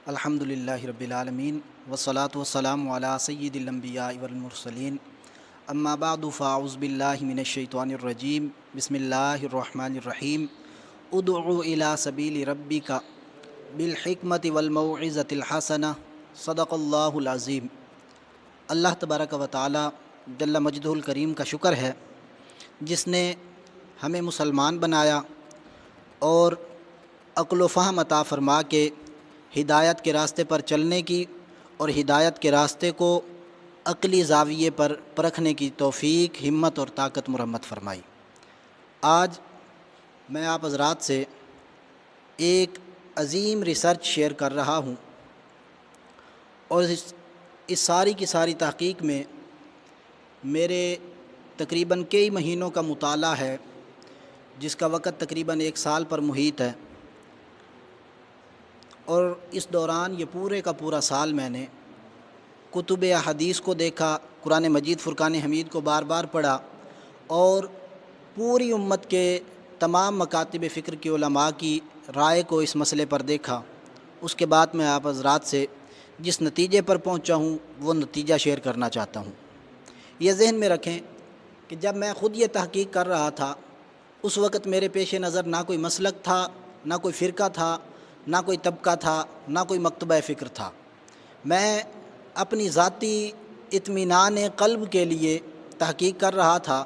الحمدللہ رب العالمین والصلاة والسلام علی سید الانبیاء والمرسلین اما بعد فاعوذ باللہ من الشیطان الرجیم بسم اللہ الرحمن الرحیم ادعو الی سبیل ربک بالحکمت والموعظۃ الحسنہ صدق اللہ العظیم۔ اللہ تبارک و تعالی جل مجدہ الکریم کا شکر ہے جس نے ہمیں مسلمان بنایا اور عقل و فہم عطا فرما کے ہدایت کے راستے پر چلنے کی اور ہدایت کے راستے کو عقلی زاویے پر پرکھنے کی توفیق، ہمت اور طاقت مرحمت فرمائی۔ آج میں آپ حضرات سے ایک عظیم ریسرچ شیئر کر رہا ہوں، اور اس ساری کی ساری تحقیق میں میرے تقریباً کئی مہینوں کا مطالعہ ہے، جس کا وقت تقریباً 1 سال پر محیط ہے، اور اس دوران یہ پورے کا پورا سال میں نے کتب احادیث کو دیکھا، قرآن مجید فرقان حمید کو بار بار پڑھا، اور پوری امت کے تمام مکاتب فکر کے علماء کی رائے کو اس مسئلے پر دیکھا۔ اس کے بعد میں آپ حضرات سے جس نتیجے پر پہنچا ہوں وہ نتیجہ شیئر کرنا چاہتا ہوں۔ یہ ذہن میں رکھیں کہ جب میں خود یہ تحقیق کر رہا تھا اس وقت میرے پیش نظر نہ کوئی مسلک تھا، نہ کوئی فرقہ تھا، نہ کوئی طبقہ تھا، نہ کوئی مکتبہ فکر تھا۔ میں اپنی ذاتی اطمینان قلب کے لیے تحقیق کر رہا تھا،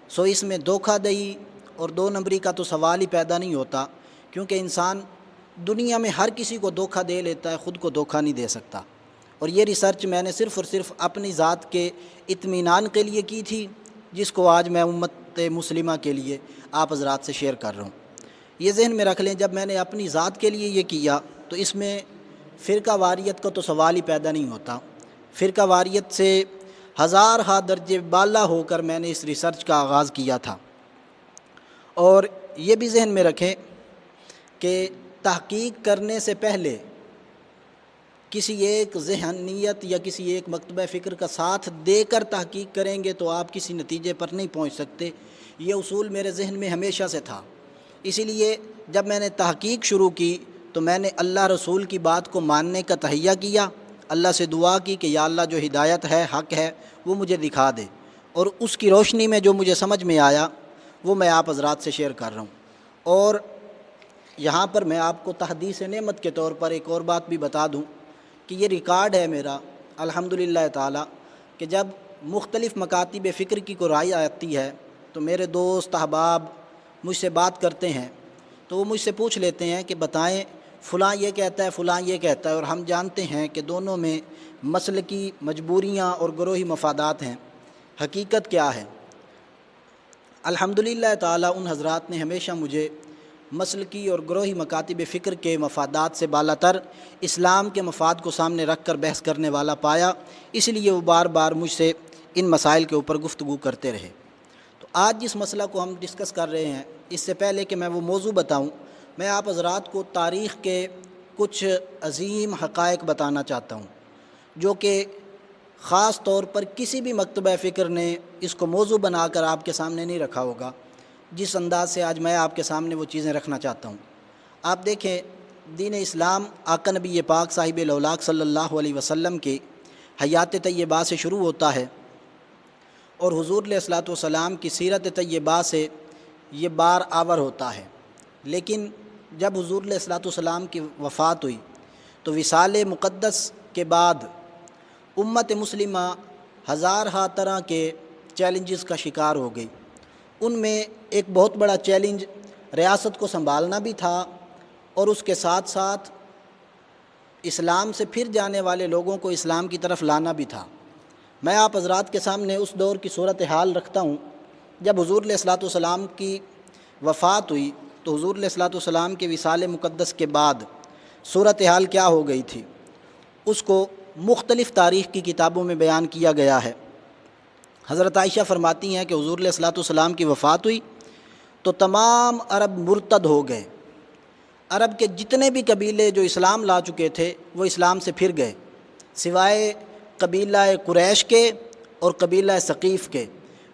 سو اس میں دھوکہ دہی اور 2 نمبری کا تو سوال ہی پیدا نہیں ہوتا، کیونکہ انسان دنیا میں ہر کسی کو دھوکہ دے لیتا ہے، خود کو دھوکہ نہیں دے سکتا۔ اور یہ ریسرچ میں نے صرف اور صرف اپنی ذات کے اطمینان کے لیے کی تھی، جس کو آج میں امت مسلمہ کے لیے آپ حضرات سے شیئر کر رہا ہوں۔ یہ ذہن میں رکھ لیں، جب میں نے اپنی ذات کے لیے یہ کیا تو اس میں فرقہ واریت کا تو سوال ہی پیدا نہیں ہوتا۔ فرقہ واریت سے ہزار ہا درجے بالا ہو کر میں نے اس ریسرچ کا آغاز کیا تھا۔ اور یہ بھی ذہن میں رکھیں کہ تحقیق کرنے سے پہلے کسی ایک ذہنیت یا کسی ایک مکتبہ فکر کا ساتھ دے کر تحقیق کریں گے تو آپ کسی نتیجے پر نہیں پہنچ سکتے۔ یہ اصول میرے ذہن میں ہمیشہ سے تھا، اسی لیے جب میں نے تحقیق شروع کی تو میں نے اللہ رسول کی بات کو ماننے کا تہیہ کیا، اللہ سے دعا کی کہ یا اللہ جو ہدایت ہے، حق ہے، وہ مجھے دکھا دے، اور اس کی روشنی میں جو مجھے سمجھ میں آیا وہ میں آپ حضرات سے شیئر کر رہا ہوں۔ اور یہاں پر میں آپ کو تحدیث نعمت کے طور پر ایک اور بات بھی بتا دوں کہ یہ ریکارڈ ہے میرا الحمدللہ تعالی کہ جب مختلف مکاتب فکر کی کوئی رائے آتی ہے تو میرے دوست احباب مجھ سے بات کرتے ہیں، تو وہ مجھ سے پوچھ لیتے ہیں کہ بتائیں فلاں یہ کہتا ہے، فلاں یہ کہتا ہے، اور ہم جانتے ہیں کہ دونوں میں مسلکی مجبوریاں اور گروہی مفادات ہیں۔ حقیقت کیا ہے؟ الحمدللہ تعالی ان حضرات نے ہمیشہ مجھے مسلکی اور گروہی مکاتب فکر کے مفادات سے بالا تر اسلام کے مفاد کو سامنے رکھ کر بحث کرنے والا پایا، اس لیے وہ بار بار مجھ سے ان مسائل کے اوپر گفتگو کرتے رہے۔ تو آج جس مسئلہ کو ہم ڈسکس کر رہے ہیں، اس سے پہلے کہ میں وہ موضوع بتاؤں، میں آپ حضرات کو تاریخ کے کچھ عظیم حقائق بتانا چاہتا ہوں جو کہ خاص طور پر کسی بھی مکتبہ فکر نے اس کو موضوع بنا کر آپ کے سامنے نہیں رکھا ہوگا، جس انداز سے آج میں آپ کے سامنے وہ چیزیں رکھنا چاہتا ہوں۔ آپ دیکھیں، دین اسلام آقا نبی پاک صاحب الاولاق صلی اللہ علیہ وسلم کی حیات طیبہ سے شروع ہوتا ہے، اور حضور علیہ الصلوۃ والسلام کی سیرت طیبہ سے یہ بار آور ہوتا ہے۔ لیکن جب حضور علیہ الصلوۃ والسلام کی وفات ہوئی تو وصال مقدس کے بعد امت مسلمہ ہزارہا طرح کے چیلنجز کا شکار ہو گئی۔ ان میں ایک بہت بڑا چیلنج ریاست کو سنبھالنا بھی تھا، اور اس کے ساتھ ساتھ اسلام سے پھر جانے والے لوگوں کو اسلام کی طرف لانا بھی تھا۔ میں آپ حضرات کے سامنے اس دور کی صورتحال رکھتا ہوں۔ جب حضور علیہ الصلوۃ والسلام کی وفات ہوئی تو حضور علیہ الصلوۃ والسلام کے وصال مقدس کے بعد صورتحال کیا ہو گئی تھی، اس کو مختلف تاریخ کی کتابوں میں بیان کیا گیا ہے۔ حضرت عائشہ فرماتی ہیں کہ حضور علیہ الصلوۃ والسلام کی وفات ہوئی تو تمام عرب مرتد ہو گئے۔ عرب کے جتنے بھی قبیلے جو اسلام لا چکے تھے وہ اسلام سے پھر گئے، سوائے قبیلہ قریش کے اور قبیلہ ثقیف کے۔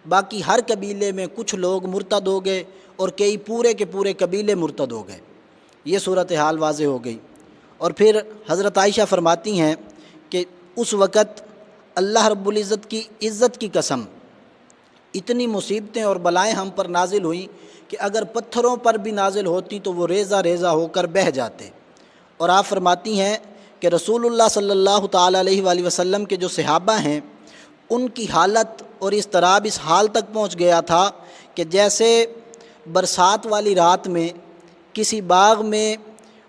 باقی ہر قبیلے میں کچھ لوگ مرتد ہو گئے اور کئی پورے کے پورے قبیلے مرتد ہو گئے۔ یہ صورتحال واضح ہو گئی، اور پھر حضرت عائشہ فرماتی ہیں کہ اس وقت اللہ رب العزت کی عزت کی قسم اتنی مصیبتیں اور بلائیں ہم پر نازل ہوئیں کہ اگر پتھروں پر بھی نازل ہوتی تو وہ ریزہ ریزہ ہو کر بہہ جاتے۔ اور آپ فرماتی ہیں کہ رسول اللہ صلی اللہ تعالیٰ علیہ وآلہ وسلم کے جو صحابہ ہیں ان کی حالت اور اضطراب اس حال تک پہنچ گیا تھا کہ جیسے برسات والی رات میں کسی باغ میں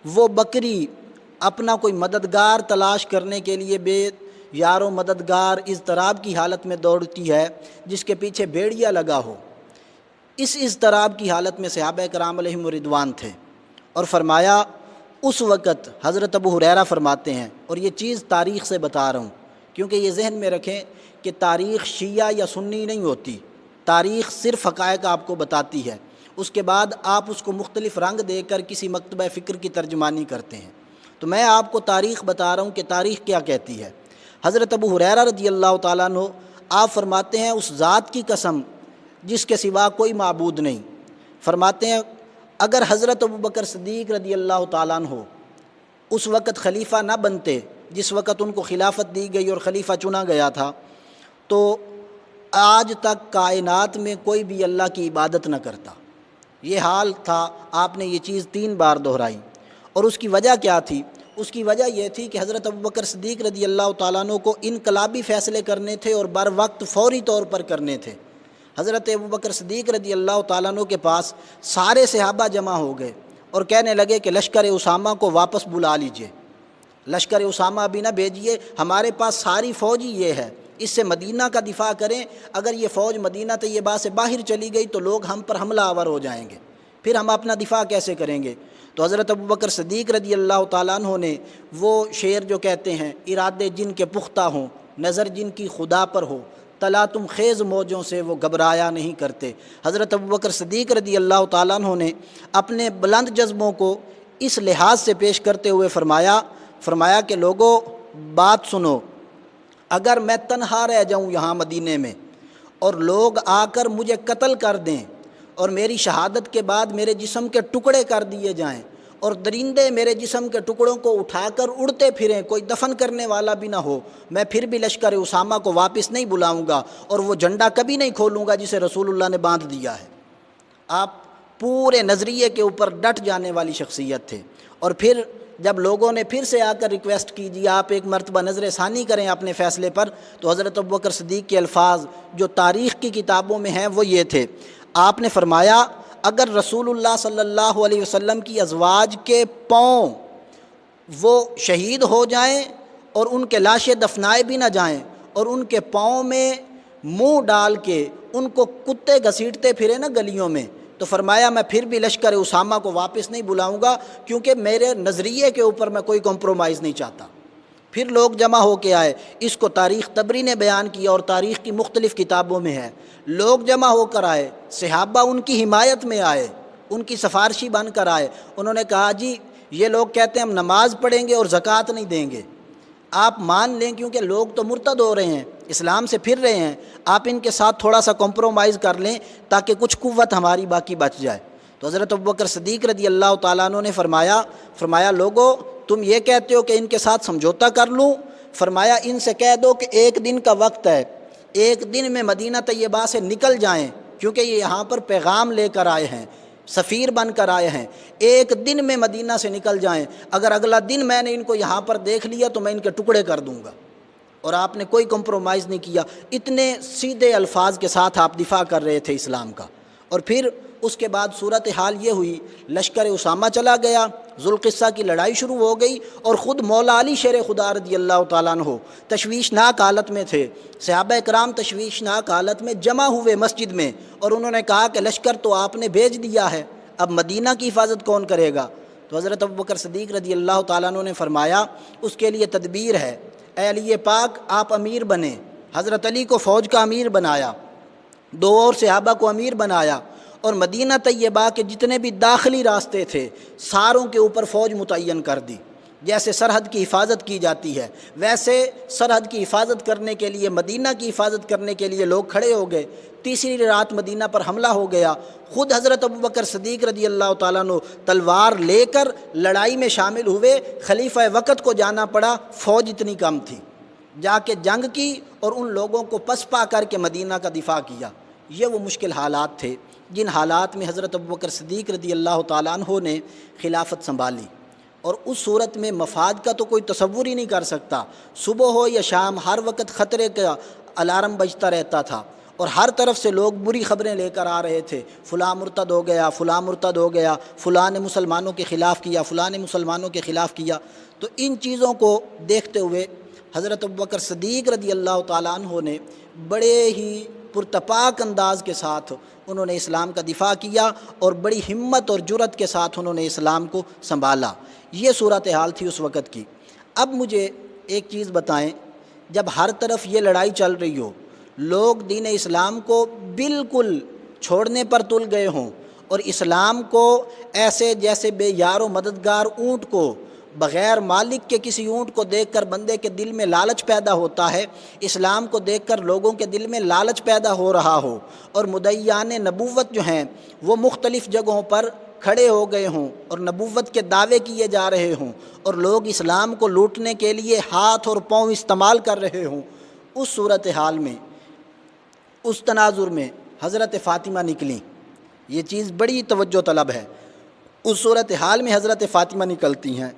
وہ بکری اپنا کوئی مددگار تلاش کرنے کے لیے بے یار و مددگار اضطراب کی حالت میں دوڑتی ہے جس کے پیچھے بھیڑیا لگا ہو، اس اضطراب کی حالت میں صحابہ کرام علیہم رضوان تھے۔ اور فرمایا اس وقت حضرت ابو ہریرہ فرماتے ہیں، اور یہ چیز تاریخ سے بتا رہا ہوں کیونکہ یہ ذہن میں رکھیں کہ تاریخ شیعہ یا سنی نہیں ہوتی، تاریخ صرف حقائق آپ کو بتاتی ہے، اس کے بعد آپ اس کو مختلف رنگ دے کر کسی مکتبہ فکر کی ترجمانی کرتے ہیں۔ تو میں آپ کو تاریخ بتا رہا ہوں کہ تاریخ کیا کہتی ہے۔ حضرت ابو ہریرہ رضی اللہ تعالیٰ عنہ آپ فرماتے ہیں اس ذات کی قسم جس کے سوا کوئی معبود نہیں، فرماتے ہیں اگر حضرت ابو بکر صدیق رضی اللہ تعالیٰ عنہ اس وقت خلیفہ نہ بنتے جس وقت ان کو خلافت دی گئی اور خلیفہ چنا گیا تھا، تو آج تک کائنات میں کوئی بھی اللہ کی عبادت نہ کرتا۔ یہ حال تھا، آپ نے یہ چیز 3 بار دہرائی۔ اور اس کی وجہ کیا تھی؟ اس کی وجہ یہ تھی کہ حضرت ابو بکر صدیق رضی اللہ تعالیٰ عنہ کو انقلابی فیصلے کرنے تھے اور بر وقت فوری طور پر کرنے تھے۔ حضرت ابو بکر صدیق رضی اللہ تعالیٰ عنہ کے پاس سارے صحابہ جمع ہو گئے اور کہنے لگے کہ لشکر اسامہ کو واپس بلا لیجئے، لشکر اسامہ ابھی نہ بھیجیے، ہمارے پاس ساری فوج ہی یہ ہے، اس سے مدینہ کا دفاع کریں، اگر یہ فوج مدینہ طیبہ سے باہر چلی گئی تو لوگ ہم پر حملہ آور ہو جائیں گے، پھر ہم اپنا دفاع کیسے کریں گے؟ تو حضرت ابو بکر صدیق رضی اللہ تعالیٰ عنہ نے وہ شعر جو کہتے ہیں، ارادے جن کے پختہ ہوں، نظر جن کی خدا پر ہو، تلا تم خیز موجوں سے وہ گھبرایا نہیں کرتے، حضرت ابو بکر صدیق رضی اللہ تعالیٰ عنہ نے اپنے بلند جذبوں کو اس لحاظ سے پیش کرتے ہوئے فرمایا کہ لوگوں بات سنو، اگر میں تنہا رہ جاؤں یہاں مدینے میں اور لوگ آ کر مجھے قتل کر دیں اور میری شہادت کے بعد میرے جسم کے ٹکڑے کر دیے جائیں اور درندے میرے جسم کے ٹکڑوں کو اٹھا کر اڑتے پھریں، کوئی دفن کرنے والا بھی نہ ہو، میں پھر بھی لشکر اسامہ کو واپس نہیں بلاؤں گا اور وہ جھنڈا کبھی نہیں کھولوں گا جسے رسول اللہ نے باندھ دیا ہے۔ آپ پورے نظریے کے اوپر ڈٹ جانے والی شخصیت تھے۔ اور پھر جب لوگوں نے پھر سے آ کر ریکویسٹ کی جی آپ ایک مرتبہ نظر ثانی کریں اپنے فیصلے پر، تو حضرت ابوبکر صدیق کے الفاظ جو تاریخ کی کتابوں میں ہیں وہ یہ تھے، آپ نے فرمایا اگر رسول اللہ صلی اللہ علیہ وسلم کی ازواج کے پاؤں وہ شہید ہو جائیں اور ان کے لاشیں دفنائے بھی نہ جائیں اور ان کے پاؤں میں منہ ڈال کے ان کو کتے گھسیٹتے پھرے نا گلیوں میں، تو فرمایا میں پھر بھی لشکر اسامہ کو واپس نہیں بلاؤں گا کیونکہ میرے نظریے کے اوپر میں کوئی کمپرومائز نہیں چاہتا۔ پھر لوگ جمع ہو کے آئے، اس کو تاریخ طبری نے بیان کیا اور تاریخ کی مختلف کتابوں میں ہے، لوگ جمع ہو کر آئے، صحابہ ان کی حمایت میں آئے، ان کی سفارشی بن کر آئے، انہوں نے کہا جی یہ لوگ کہتے ہیں ہم نماز پڑھیں گے اور زکوٰۃ نہیں دیں گے، آپ مان لیں کیونکہ لوگ تو مرتد ہو رہے ہیں، اسلام سے پھر رہے ہیں، آپ ان کے ساتھ تھوڑا سا کمپرومائز کر لیں تاکہ کچھ قوت ہماری باقی بچ جائے۔ تو حضرت ابوبکر صدیق رضی اللہ تعالیٰ عنہ نے فرمایا لوگو تم یہ کہتے ہو کہ ان کے ساتھ سمجھوتا کر لوں، فرمایا ان سے کہہ دو کہ ایک دن کا وقت ہے، ایک دن میں مدینہ طیبہ سے نکل جائیں کیونکہ یہ یہاں پر پیغام لے کر آئے ہیں، سفیر بن کر آئے ہیں، ایک دن میں مدینہ سے نکل جائیں، اگر اگلا دن میں نے ان کو یہاں پر دیکھ لیا تو میں ان کے ٹکڑے کر دوں گا۔ اور آپ نے کوئی کمپرومائز نہیں کیا، اتنے سیدھے الفاظ کے ساتھ آپ دفاع کر رہے تھے اسلام کا۔ اور پھر اس کے بعد صورتحال یہ ہوئی، لشکر اسامہ چلا گیا، ذوالقصہ کی لڑائی شروع ہو گئی اور خود مولا علی شیر خدا رضی اللہ تعالیٰ عنہ تشویشناک حالت میں تھے، صحابہ کرام تشویشناک حالت میں جمع ہوئے مسجد میں اور انہوں نے کہا کہ لشکر تو آپ نے بھیج دیا ہے، اب مدینہ کی حفاظت کون کرے گا؟ تو حضرت ابوبکر صدیق رضی اللہ تعالیٰ عنہ نے فرمایا اس کے لیے تدبیر ہے، اے علی پاک آپ امیر بنیں، حضرت علی کو فوج کا امیر بنایا، 2 اور صحابہ کو امیر بنایا اور مدینہ طیبہ کے جتنے بھی داخلی راستے تھے ساروں کے اوپر فوج متعین کر دی، جیسے سرحد کی حفاظت کی جاتی ہے، ویسے سرحد کی حفاظت کرنے کے لیے، مدینہ کی حفاظت کرنے کے لیے لوگ کھڑے ہو گئے۔ تیسری رات مدینہ پر حملہ ہو گیا، خود حضرت ابوبکر صدیق رضی اللہ تعالیٰ عنہ تلوار لے کر لڑائی میں شامل ہوئے، خلیفہ وقت کو جانا پڑا، فوج اتنی کم تھی، جا کے جنگ کی اور ان لوگوں کو پسپا کر کے مدینہ کا دفاع کیا۔ یہ وہ مشکل حالات تھے جن حالات میں حضرت ابوبکر صدیق رضی اللہ تعالیٰ عنہ نے خلافت سنبھالی، اور اس صورت میں مفاد کا تو کوئی تصور ہی نہیں کر سکتا۔ صبح ہو یا شام ہر وقت خطرے کا الارم بجتا رہتا تھا، اور ہر طرف سے لوگ بری خبریں لے کر آ رہے تھے، فلاں مرتد ہو گیا، فلاں مرتد ہو گیا، فلاں نے مسلمانوں کے خلاف کیا، فلاں نے مسلمانوں کے خلاف کیا۔ تو ان چیزوں کو دیکھتے ہوئے حضرت ابوبکر صدیق رضی اللہ تعالیٰ عنہ نے بڑے ہی پرتپاک انداز کے ساتھ انہوں نے اسلام کا دفاع کیا، اور بڑی ہمت اور جرأت کے ساتھ انہوں نے اسلام کو سنبھالا۔ یہ صورتحال تھی اس وقت کی۔ اب مجھے ایک چیز بتائیں، جب ہر طرف یہ لڑائی چل رہی ہو، لوگ دین اسلام کو بالکل چھوڑنے پر تل گئے ہوں، اور اسلام کو ایسے جیسے بے یار و مددگار اونٹ کو، بغیر مالک کے کسی اونٹ کو دیکھ کر بندے کے دل میں لالچ پیدا ہوتا ہے، اسلام کو دیکھ کر لوگوں کے دل میں لالچ پیدا ہو رہا ہو، اور مدعیان نبوت جو ہیں وہ مختلف جگہوں پر کھڑے ہو گئے ہوں اور نبوت کے دعوے کیے جا رہے ہوں، اور لوگ اسلام کو لوٹنے کے لیے ہاتھ اور پاؤں استعمال کر رہے ہوں، اس صورتحال میں، اس تناظر میں حضرت فاطمہ نکلیں۔ یہ چیز بڑی توجہ طلب ہے۔ اس صورتحال میں حضرت فاطمہ نکلتی ہیں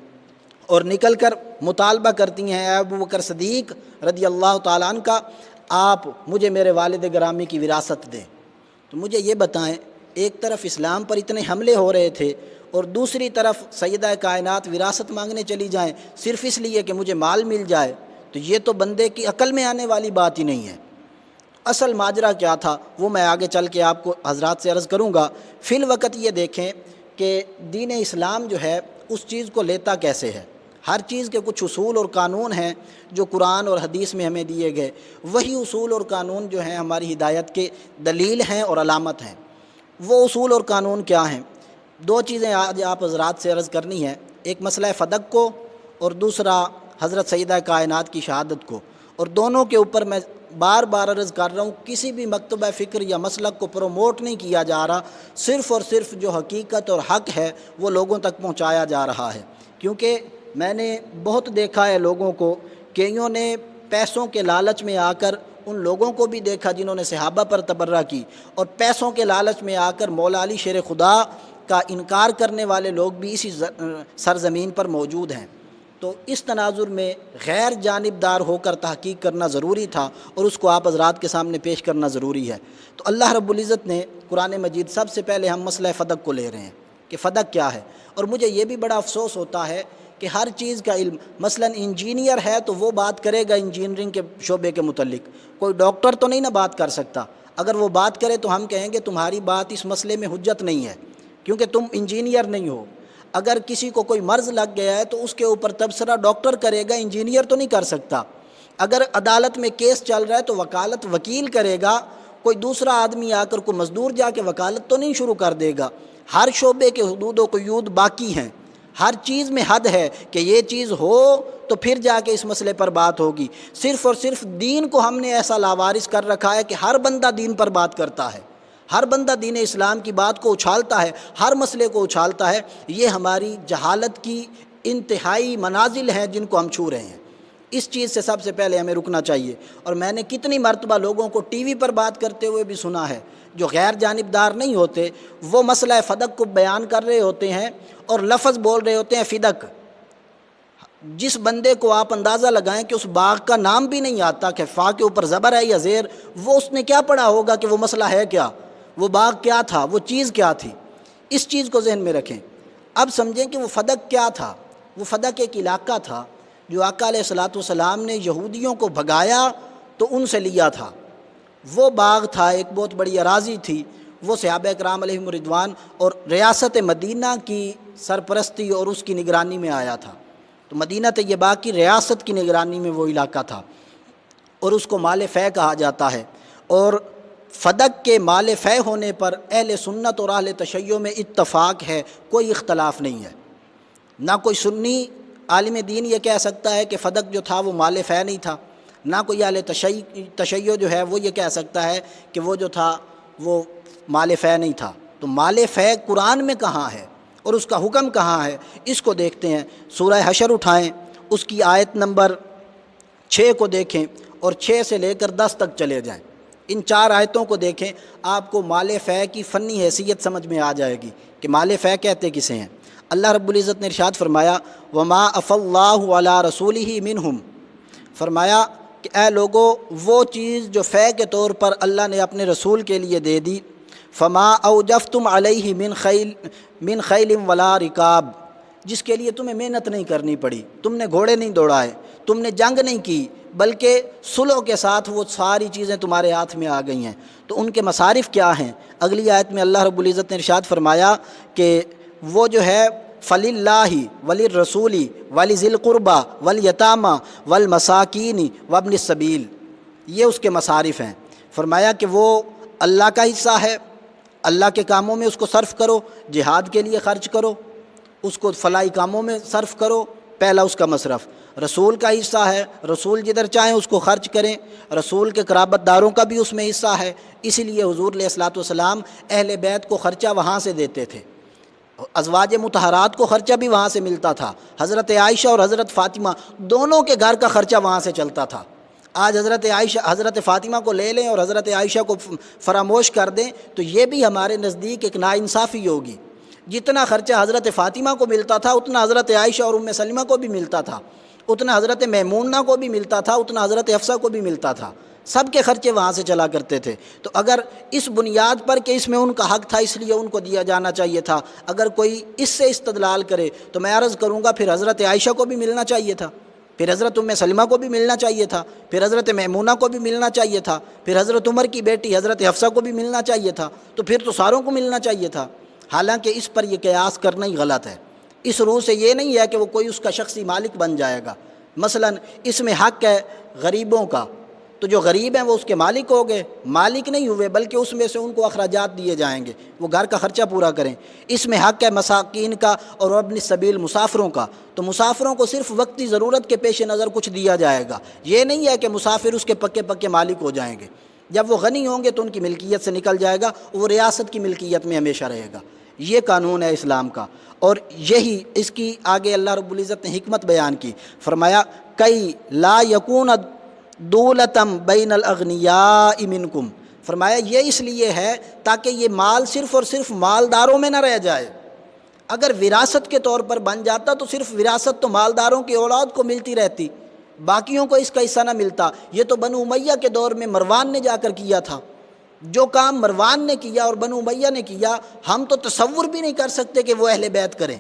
اور نکل کر مطالبہ کرتی ہیں، اے ابوبکر صدیق رضی اللہ تعالیٰ عنہ کا، آپ مجھے میرے والد گرامی کی وراثت دیں۔ تو مجھے یہ بتائیں، ایک طرف اسلام پر اتنے حملے ہو رہے تھے، اور دوسری طرف سیدہ کائنات وراثت مانگنے چلی جائیں صرف اس لیے کہ مجھے مال مل جائے، تو یہ تو بندے کی عقل میں آنے والی بات ہی نہیں ہے۔ اصل ماجرا کیا تھا وہ میں آگے چل کے آپ کو حضرات سے عرض کروں گا۔ فی الوقت یہ دیکھیں کہ دین اسلام جو ہے اس چیز کو لیتا کیسے ہے۔ ہر چیز کے کچھ اصول اور قانون ہیں جو قرآن اور حدیث میں ہمیں دیے گئے، وہی اصول اور قانون جو ہیں ہماری ہدایت کے دلیل ہیں اور علامت ہیں۔ وہ اصول اور قانون کیا ہیں؟ دو چیزیں آج آپ حضرات سے عرض کرنی ہے، ایک مسئلہ فدق کو، اور دوسرا حضرت سیدہ کائنات کی شہادت کو، اور دونوں کے اوپر میں بار بار عرض کر رہا ہوں، کسی بھی مکتبہ فکر یا مسلک کو پروموٹ نہیں کیا جا رہا، صرف اور صرف جو حقیقت اور حق ہے وہ لوگوں تک پہنچایا جا رہا ہے۔ کیونکہ میں نے بہت دیکھا ہے لوگوں کو، کئیوں نے پیسوں کے لالچ میں آ کر ان لوگوں کو بھی دیکھا جنہوں نے صحابہ پر تبرہ کی، اور پیسوں کے لالچ میں آ کر مولا علی شیر خدا کا انکار کرنے والے لوگ بھی اسی سرزمین پر موجود ہیں۔ تو اس تناظر میں غیر جانبدار ہو کر تحقیق کرنا ضروری تھا، اور اس کو آپ حضرات کے سامنے پیش کرنا ضروری ہے۔ تو اللہ رب العزت نے قرآن مجید، سب سے پہلے ہم مسئلہ فدق کو لے رہے ہیں کہ فدق کیا ہے، اور مجھے یہ بھی بڑا افسوس ہوتا ہے کہ ہر چیز کا علم، مثلا انجینئر ہے تو وہ بات کرے گا انجینئرنگ کے شعبے کے متعلق، کوئی ڈاکٹر تو نہیں نہ بات کر سکتا۔ اگر وہ بات کرے تو ہم کہیں گے تمہاری بات اس مسئلے میں حجت نہیں ہے، کیونکہ تم انجینئر نہیں ہو۔ اگر کسی کو کوئی مرض لگ گیا ہے تو اس کے اوپر تبصرہ ڈاکٹر کرے گا، انجینئر تو نہیں کر سکتا۔ اگر عدالت میں کیس چل رہا ہے تو وکالت وکیل کرے گا، کوئی دوسرا آدمی آ کر کوئی مزدور جا کے وکالت تو نہیں شروع کر دے گا۔ ہر شعبے کے حدود و قیود باقی ہیں، ہر چیز میں حد ہے کہ یہ چیز ہو تو پھر جا کے اس مسئلے پر بات ہوگی۔ صرف اور صرف دین کو ہم نے ایسا لاوارث کر رکھا ہے کہ ہر بندہ دین پر بات کرتا ہے، ہر بندہ دین اسلام کی بات کو اچھالتا ہے، ہر مسئلے کو اچھالتا ہے۔ یہ ہماری جہالت کی انتہائی منازل ہیں جن کو ہم چھو رہے ہیں۔ اس چیز سے سب سے پہلے ہمیں رکنا چاہیے۔ اور میں نے کتنی مرتبہ لوگوں کو ٹی وی پر بات کرتے ہوئے بھی سنا ہے، جو غیر جانبدار نہیں ہوتے، وہ مسئلہ فدق کو بیان کر رہے ہوتے ہیں اور لفظ بول رہے ہوتے ہیں فدق۔ جس بندے کو آپ اندازہ لگائیں کہ اس باغ کا نام بھی نہیں آتا کہ فا کے اوپر زبر ہے یا زیر، وہ اس نے کیا پڑھا ہوگا کہ وہ مسئلہ ہے کیا، وہ باغ کیا تھا، وہ چیز کیا تھی۔ اس چیز کو ذہن میں رکھیں۔ اب سمجھیں کہ وہ فدق کیا تھا۔ وہ فدق ایک علاقہ تھا جو آقا علیہ الصلوۃ والسلام نے یہودیوں کو بھگایا تو ان سے لیا تھا۔ وہ باغ تھا، ایک بہت بڑی اراضی تھی، وہ صحابہ کرام علیہم رضوان اور ریاست مدینہ کی سرپرستی اور اس کی نگرانی میں آیا تھا۔ تو مدینہ طیبہ کی ریاست کی نگرانی میں وہ علاقہ تھا، اور اس کو مال فے کہا جاتا ہے۔ اور فدق کے مال فے ہونے پر اہل سنت اور اہل تشیع میں اتفاق ہے، کوئی اختلاف نہیں ہے۔ نہ کوئی سنی عالم دین یہ کہہ سکتا ہے کہ فدق جو تھا وہ مال فے نہیں تھا، نہ کوئی اہل تشیع جو ہے وہ یہ کہہ سکتا ہے کہ وہ جو تھا وہ مال فے نہیں تھا۔ تو مال فے قرآن میں کہاں ہے اور اس کا حکم کہاں ہے، اس کو دیکھتے ہیں۔ سورہ حشر اٹھائیں، اس کی آیت نمبر 6 کو دیکھیں اور 6 سے لے کر 10 تک چلے جائیں۔ ان 4 آیتوں کو دیکھیں، آپ کو مال فے کی فنی حیثیت سمجھ میں آ جائے گی کہ مال فے کہتے کسے ہیں۔ اللہ رب العزت نے ارشاد فرمایا وَمَا أَفَى اللَّهُ عَلَىٰ رَسُولِهِ مِنْهُمْ، فرمایا کہ اے لوگو وہ چیز جو فے کے طور پر اللہ نے اپنے رسول کے لیے دے دی، فَمَا أَوْجَفْتُمْ عَلَيْهِ مِنْ خَيْلٍ وَلَا رِكَابٍ، جس کے لیے تمہیں محنت نہیں کرنی پڑی، تم نے گھوڑے نہیں دوڑائے، تم نے جنگ نہیں کی، بلکہ صلح کے ساتھ وہ ساری چیزیں تمہارے ہاتھ میں آ گئی ہیں۔ تو ان کے مصارف کیا ہیں؟ اگلی آیت میں اللہ رب العزت نے ارشاد فرمایا کہ وہ جو ہے فَلِلَّهِ وَلِلرَّسُولِ وَلِذِي الْقُرْبَى وَالْيَتَامَى وَالْمَسَاكِينِ وَابْنِ السَّبِيلِ، یہ اس کے مصارف ہیں۔ فرمایا کہ وہ اللہ کا حصہ ہے، اللہ کے کاموں میں اس کو صرف کرو، جہاد کے لیے خرچ کرو، اس کو فلاحی کاموں میں صرف کرو، پہلا اس کا مصرف۔ رسول کا حصہ ہے، رسول جدھر چاہیں اس کو خرچ کریں، رسول کے قرابت داروں کا بھی اس میں حصہ ہے، اسی لیے حضور علیہ الصلوۃ والسلام اہل بیت کو خرچہ وہاں سے دیتے تھے، ازواج مطہرات کو خرچہ بھی وہاں سے ملتا تھا، حضرت عائشہ اور حضرت فاطمہ دونوں کے گھر کا خرچہ وہاں سے چلتا تھا۔ آج حضرت فاطمہ کو لے لیں اور حضرت عائشہ کو فراموش کر دیں تو یہ بھی ہمارے نزدیک ایک ناانصافی ہوگی۔ جتنا خرچہ حضرت فاطمہ کو ملتا تھا اتنا حضرت عائشہ اور ام سلمہ کو بھی ملتا تھا، اتنا حضرت میمونہ کو بھی ملتا تھا، اتنا حضرت حفصہ کو بھی ملتا تھا، سب کے خرچے وہاں سے چلا کرتے تھے۔ تو اگر اس بنیاد پر کہ اس میں ان کا حق تھا اس لیے ان کو دیا جانا چاہیے تھا، اگر کوئی اس سے استدلال کرے تو میں عرض کروں گا پھر حضرت عائشہ کو بھی ملنا چاہیے تھا، پھر حضرت ام سلمہ کو بھی ملنا چاہیے تھا، پھر حضرت میمونہ کو بھی ملنا چاہیے تھا، پھر حضرت عمر کی بیٹی حضرت حفصہ کو بھی ملنا چاہیے تھا، تو پھر تو ساروں کو ملنا چاہیے تھا۔ حالانکہ اس پر یہ قیاس کرنا ہی غلط ہے۔ اس روح سے یہ نہیں ہے کہ وہ کوئی اس کا شخصی مالک بن جائے گا۔ مثلا اس میں حق ہے غریبوں کا، تو جو غریب ہیں وہ اس کے مالک ہو گئے، مالک نہیں ہوئے بلکہ اس میں سے ان کو اخراجات دیے جائیں گے، وہ گھر کا خرچہ پورا کریں۔ اس میں حق ہے مساکین کا اور ابن السبیل مسافروں کا، تو مسافروں کو صرف وقتی ضرورت کے پیش نظر کچھ دیا جائے گا، یہ نہیں ہے کہ مسافر اس کے پکے پکے مالک ہو جائیں گے۔ جب وہ غنی ہوں گے تو ان کی ملکیت سے نکل جائے گا، وہ ریاست کی ملکیت میں ہمیشہ رہے گا۔ یہ قانون ہے اسلام کا، اور یہی اس کی آگے اللہ رب العزت نے حکمت بیان کی، فرمایا کئی لا یکون دولتم بین الاغنیاء منکم، فرمایا یہ اس لیے ہے تاکہ یہ مال صرف اور صرف مالداروں میں نہ رہ جائے۔ اگر وراثت کے طور پر بن جاتا تو صرف وراثت تو مالداروں کی اولاد کو ملتی رہتی، باقیوں کو اس کا حصہ نہ ملتا۔ یہ تو بنو امیہ کے دور میں مروان نے جا کر کیا تھا، جو کام مروان نے کیا اور بنو امیہ نے کیا ہم تو تصور بھی نہیں کر سکتے کہ وہ اہل بیت کریں،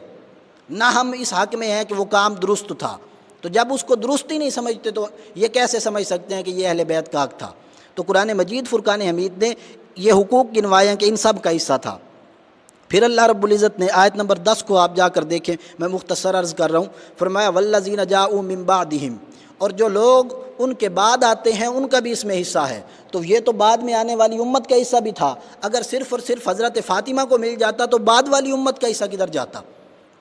نہ ہم اس حق میں ہیں کہ وہ کام درست تھا۔ تو جب اس کو درست ہی نہیں سمجھتے تو یہ کیسے سمجھ سکتے ہیں کہ یہ اہل بیت کا حق تھا؟ تو قرآن مجید فرقان حمید نے یہ حقوق گنوائے ہیں کہ ان سب کا حصہ تھا۔ پھر اللہ رب العزت نے آیت نمبر 10 کو آپ جا کر دیکھیں، میں مختصر عرض کر رہا ہوں، فرمایا والذین جاؤوا من بعدہم، اور جو لوگ ان کے بعد آتے ہیں ان کا بھی اس میں حصہ ہے۔ تو یہ تو بعد میں آنے والی امت کا حصہ بھی تھا، اگر صرف اور صرف حضرت فاطمہ کو مل جاتا تو بعد والی امت کا حصہ کدھر جاتا؟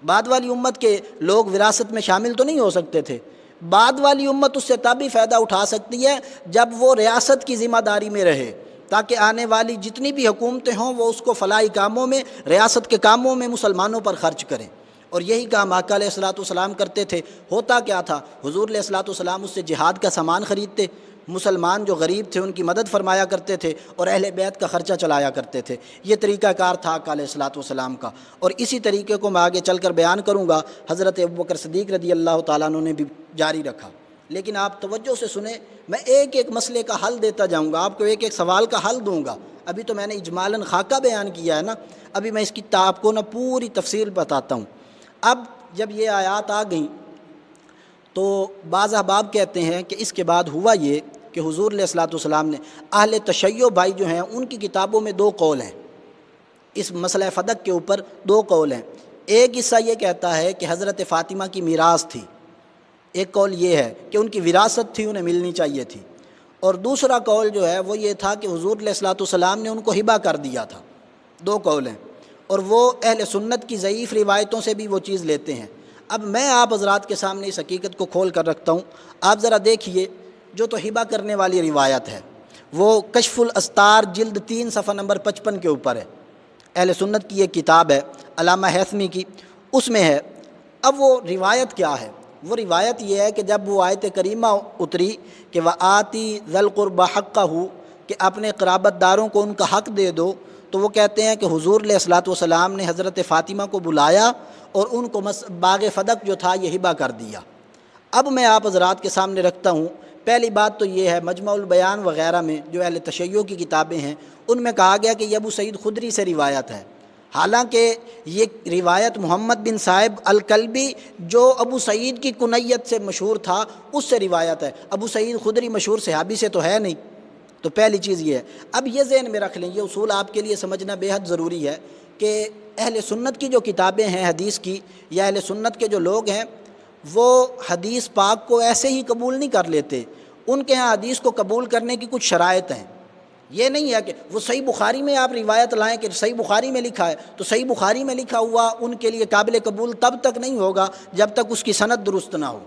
بعد والی امت کے لوگ وراثت میں شامل تو نہیں ہو سکتے تھے۔ بعد والی امت اس سے تب ہی فائدہ اٹھا سکتی ہے جب وہ ریاست کی ذمہ داری میں رہے، تاکہ آنے والی جتنی بھی حکومتیں ہوں وہ اس کو فلاحی کاموں میں، ریاست کے کاموں میں مسلمانوں پر خرچ کریں۔ اور یہی کام آقا علیہ الصلوۃ والسلام کرتے تھے۔ ہوتا کیا تھا؟ حضور علیہ الصلوۃ والسلام اس سے جہاد کا سامان خریدتے، مسلمان جو غریب تھے ان کی مدد فرمایا کرتے تھے اور اہل بیت کا خرچہ چلایا کرتے تھے۔ یہ طریقہ کار تھا آقا علیہ الصلوۃ والسلام کا، اور اسی طریقے کو میں آگے چل کر بیان کروں گا۔ حضرت ابوبکر صدیق رضی اللہ تعالیٰ عنہ نے بھی جاری رکھا۔ لیکن آپ توجہ سے سنیں، میں ایک ایک مسئلے کا حل دیتا جاؤں گا، آپ کو ایک ایک سوال کا حل دوں گا۔ ابھی تو میں نے اجمالاً خاکہ بیان کیا ہے نا، ابھی میں اس کی آپ کو پوری تفصیل بتاتا ہوں۔ اب جب یہ آیات آ گئیں تو بعض احباب کہتے ہیں کہ اس کے بعد ہوا یہ کہ حضور علیہ الصلوۃ والسلام نے اہل تشیع بھائی جو ہیں ان کی کتابوں میں 2 قول ہیں، اس مسئلہ فدق کے اوپر 2 قول ہیں۔ ایک حصہ یہ کہتا ہے کہ حضرت فاطمہ کی میراث تھی، ایک قول یہ ہے کہ ان کی وراثت تھی، انہیں ملنی چاہیے تھی، اور دوسرا قول جو ہے وہ یہ تھا کہ حضور علیہ الصلوۃ والسلام نے ان کو ہبہ کر دیا تھا۔ 2 قول ہیں، اور وہ اہل سنت کی ضعیف روایتوں سے بھی وہ چیز لیتے ہیں۔ اب میں آپ حضرات کے سامنے اس حقیقت کو کھول کر رکھتا ہوں. آپ ذرا دیکھیے جو تو ہبہ کرنے والی روایت ہے وہ کشف الاستار جلد 3 صفحہ نمبر 55 کے اوپر ہے. اہل سنت کی ایک کتاب ہے علامہ حیثمی کی, اس میں ہے. اب وہ روایت کیا ہے؟ وہ روایت یہ ہے کہ جب وہ آیت کریمہ اتری کہ وآتی ذی القربى حقہ, کہ اپنے قرابت داروں کو ان کا حق دے دو, تو وہ کہتے ہیں کہ حضور علیہ الصلوۃ والسلام نے حضرت فاطمہ کو بلایا اور ان کو باغ فدق جو تھا یہ ہبہ کر دیا. اب میں آپ حضرات کے سامنے رکھتا ہوں. پہلی بات تو یہ ہے مجمع البیان وغیرہ میں جو اہل تشیع کی کتابیں ہیں ان میں کہا گیا کہ یہ ابو سعید خدری سے روایت ہے, حالانکہ یہ روایت محمد بن صائب الکلبی جو ابو سعید کی کنیت سے مشہور تھا اس سے روایت ہے. ابو سعید خدری مشہور صحابی سے تو ہے نہیں. تو پہلی چیز یہ ہے. اب یہ ذہن میں رکھ لیں, یہ اصول آپ کے لیے سمجھنا بے حد ضروری ہے کہ اہل سنت کی جو کتابیں ہیں حدیث کی, یا اہل سنت کے جو لوگ ہیں وہ حدیث پاک کو ایسے ہی قبول نہیں کر لیتے. ان کے ہاں حدیث کو قبول کرنے کی کچھ شرائط ہیں. یہ نہیں ہے کہ وہ صحیح بخاری میں آپ روایت لائیں کہ صحیح بخاری میں لکھا ہے, تو صحیح بخاری میں لکھا ہوا ان کے لیے قابل قبول تب تک نہیں ہوگا جب تک اس کی سند درست نہ ہو.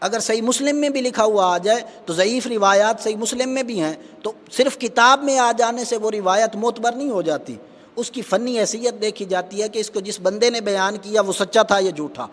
اگر صحیح مسلم میں بھی لکھا ہوا آ جائے تو ضعیف روایات صحیح مسلم میں بھی ہیں, تو صرف کتاب میں آ جانے سے وہ روایت معتبر نہیں ہو جاتی. اس کی فنی حیثیت دیکھی جاتی ہے کہ اس کو جس بندے نے بیان کیا وہ سچا تھا یا جھوٹا,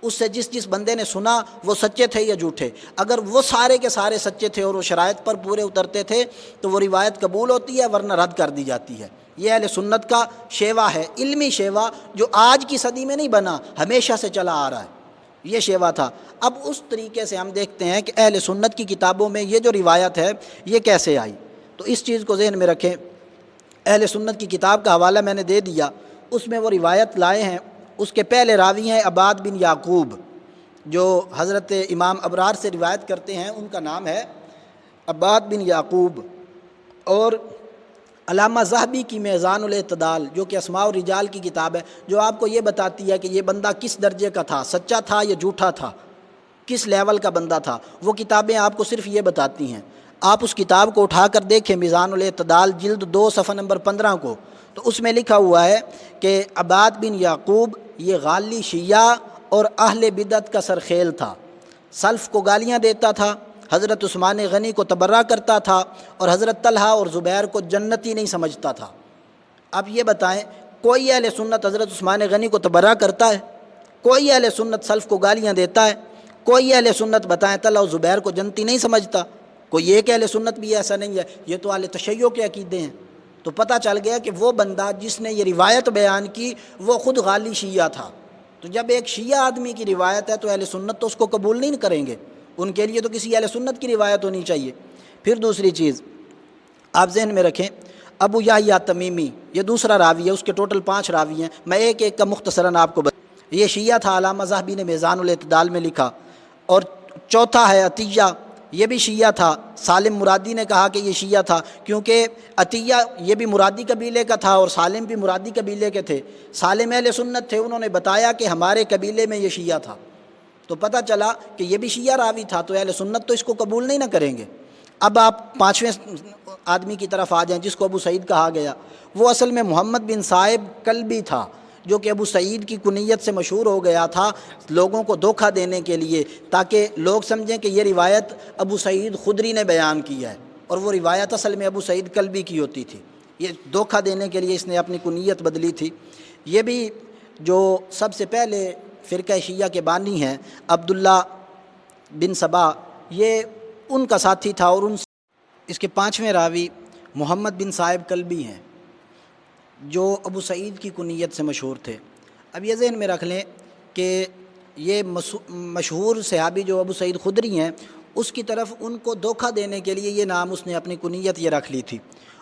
اس سے جس بندے نے سنا وہ سچے تھے یا جھوٹے. اگر وہ سارے کے سارے سچے تھے اور وہ شرائط پر پورے اترتے تھے تو وہ روایت قبول ہوتی ہے, ورنہ رد کر دی جاتی ہے. یہ اہل سنت کا شیوا ہے, علمی شیوا, جو آج کی صدی میں نہیں بنا, ہمیشہ سے چلا آ رہا ہے. یہ شیوا تھا. اب اس طریقے سے ہم دیکھتے ہیں کہ اہل سنت کی کتابوں میں یہ جو روایت ہے یہ کیسے آئی. تو اس چیز کو ذہن میں رکھیں. اہل سنت کی کتاب کا حوالہ میں نے دے دیا, اس میں وہ روایت لائے ہیں. اس کے پہلے راوی ہیں عباد بن یعقوب, جو حضرت امام ابرار سے روایت کرتے ہیں. ان کا نام ہے عباد بن یعقوب. اور علامہ ذہبی کی میزان الاعتدال جو کہ اسماء الرجال کی کتاب ہے, جو آپ کو یہ بتاتی ہے کہ یہ بندہ کس درجے کا تھا, سچا تھا یا جھوٹا تھا, کس لیول کا بندہ تھا, وہ کتابیں آپ کو صرف یہ بتاتی ہیں. آپ اس کتاب کو اٹھا کر دیکھیں, میزان الاعتدال جلد 2 صفحہ نمبر 15 کو, تو اس میں لکھا ہوا ہے کہ عباد بن یعقوب یہ غالی شیعہ اور اہل بدعت کا سرخیل تھا. سلف کو گالیاں دیتا تھا, حضرت عثمان غنی کو تبرہ کرتا تھا, اور حضرت طلحہ اور زبیر کو جنتی نہیں سمجھتا تھا. اب یہ بتائیں, کوئی اہل سنت حضرت عثمان غنی کو تبرہ کرتا ہے؟ کوئی اہل سنت سلف کو گالیاں دیتا ہے؟ کوئی اہل سنت بتائیں طلحہ اور زبیر کو جنتی نہیں سمجھتا؟ کوئی ایک اہل سنت بھی ایسا نہیں ہے. یہ تو اہل تشیع کے عقیدے ہیں. تو پتہ چل گیا کہ وہ بندہ جس نے یہ روایت بیان کی وہ خود غالی شیعہ تھا. تو جب ایک شیعہ آدمی کی روایت ہے تو اہل سنت تو اس کو قبول نہیں کریں گے, ان کے لیے تو کسی اہل سنت کی روایت ہونی چاہیے. پھر دوسری چیز آپ ذہن میں رکھیں, ابو یحییٰ تمیمی یہ دوسرا راوی ہے, اس کے ٹوٹل 5 راوی ہیں. میں ایک ایک کا مختصراً آپ کو یہ شیعہ تھا, علامہ ذہبی نے میزان الاعتدال میں لکھا. اور چوتھا ہے عطیہ, یہ بھی شیعہ تھا. سالم مرادی نے کہا کہ یہ شیعہ تھا, کیونکہ عطیہ یہ بھی مرادی قبیلے کا تھا اور سالم بھی مرادی قبیلے کے تھے. سالم اہل سنت تھے, انہوں نے بتایا کہ ہمارے قبیلے میں یہ شیعہ تھا. تو پتہ چلا کہ یہ بھی شیعہ راوی تھا, تو اہل سنت تو اس کو قبول نہیں نہ کریں گے. اب آپ 5ویں آدمی کی طرف آ جائیں جس کو ابو سعید کہا گیا. وہ اصل میں محمد بن صائب کلبی تھا, جو کہ ابو سعید کی کنیت سے مشہور ہو گیا تھا لوگوں کو دھوکہ دینے کے لیے, تاکہ لوگ سمجھیں کہ یہ روایت ابو سعید خدری نے بیان کی ہے, اور وہ روایت اصل میں ابو سعید کلبی کی ہوتی تھی. یہ دھوکہ دینے کے لیے اس نے اپنی کنیت بدلی تھی. یہ بھی جو سب سے پہلے فرقہ شیعہ کے بانی ہیں عبداللہ بن سبا, یہ ان کا ساتھی تھا. اور اس کے 5ویں راوی محمد بن صائب کلبی ہیں, جو ابو سعید کی کنیت سے مشہور تھے. اب یہ ذہن میں رکھ لیں کہ یہ مشہور صحابی جو ابو سعید خدری ہیں, اس کی طرف ان کو دھوکہ دینے کے لیے یہ نام اس نے اپنی کنیت یہ رکھ لی تھی.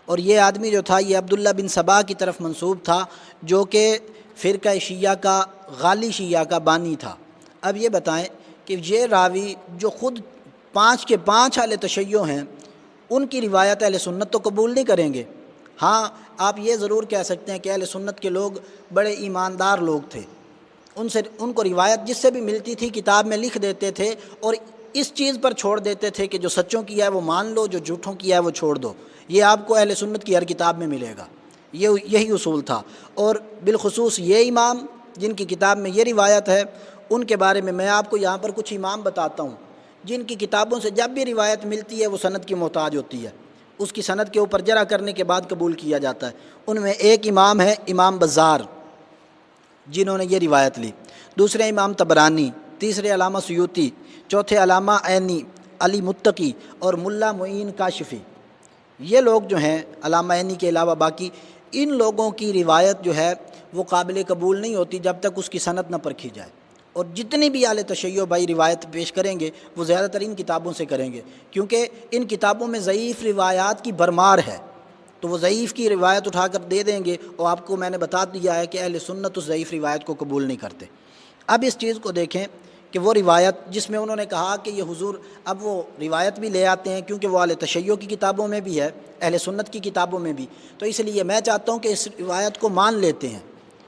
اور یہ آدمی جو تھا یہ عبداللہ بن سبا کی طرف منسوب تھا, جو کہ فرقہ شیعہ کا غالی شیعہ کا بانی تھا. اب یہ بتائیں کہ یہ راوی جو خود 5 کے 5 اہل تشیع ہیں, ان کی روایت اہل سنت تو قبول نہیں کریں گے. ہاں آپ یہ ضرور کہہ سکتے ہیں کہ اہل سنت کے لوگ بڑے ایماندار لوگ تھے, ان کو روایت جس سے بھی ملتی تھی کتاب میں لکھ دیتے تھے, اور اس چیز پر چھوڑ دیتے تھے کہ جو سچوں کی ہے وہ مان لو, جو جھوٹوں کی ہے وہ چھوڑ دو. یہ آپ کو اہل سنت کی ہر کتاب میں ملے گا. یہی اصول تھا. اور بالخصوص یہ امام جن کی کتاب میں یہ روایت ہے, ان کے بارے میں آپ کو یہاں پر کچھ امام بتاتا ہوں جن کی کتابوں سے جب بھی روایت ملتی ہے وہ سند کی محتاج ہوتی ہے، اس کی سند کے اوپر جرح کرنے کے بعد قبول کیا جاتا ہے۔ ان میں ایک امام ہے امام بزار جنہوں نے یہ روایت لی، دوسرے امام طبرانی، تیسرے علامہ سیوطی، چوتھے علامہ عینی علی متقی اور ملا معین کاشفی۔ یہ لوگ جو ہیں علامہ عینی کے علاوہ باقی ان لوگوں کی روایت جو ہے وہ قابل قبول نہیں ہوتی جب تک اس کی سند نہ پرکھی جائے، اور جتنی بھی اہل تشیع بھائی روایت پیش کریں گے وہ زیادہ تر ان کتابوں سے کریں گے، کیونکہ ان کتابوں میں ضعیف روایات کی بھرمار ہے، تو وہ ضعیف کی روایت اٹھا کر دے دیں گے، اور آپ کو میں نے بتا دیا ہے کہ اہل سنت اس ضعیف روایت کو قبول نہیں کرتے۔ اب اس چیز کو دیکھیں کہ وہ روایت جس میں انہوں نے کہا کہ یہ حضور، اب وہ روایت بھی لے آتے ہیں کیونکہ وہ اہل تشیع کی کتابوں میں بھی ہے، اہل سنت کی کتابوں میں بھی، تو اس لیے میں چاہتا ہوں کہ اس روایت کو مان لیتے ہیں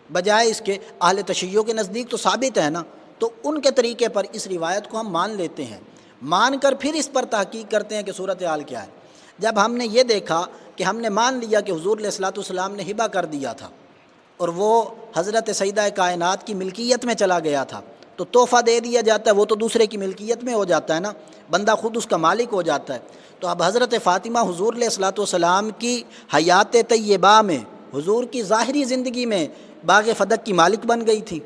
بجائے اس کے اہل تشیع کے نزدیک تو ثابت ہے نا، تو ان کے طریقے پر اس روایت کو ہم مان لیتے ہیں، مان کر پھر اس پر تحقیق کرتے ہیں کہ صورتحال کیا ہے۔ جب ہم نے یہ دیکھا کہ ہم نے مان لیا کہ حضور علیہ الصلوۃ والسلام نے ہبہ کر دیا تھا اور وہ حضرت سیدہ کائنات کی ملکیت میں چلا گیا تھا، تو تحفہ دے دیا جاتا ہے، وہ تو دوسرے کی ملکیت میں ہو جاتا ہے نا، بندہ خود اس کا مالک ہو جاتا ہے۔ تو اب حضرت فاطمہ حضور علیہ الصلوۃ والسلام کی حیات طیبہ میں، حضور کی ظاہری زندگی میں باغ فدق کی مالک بن گئی تھی،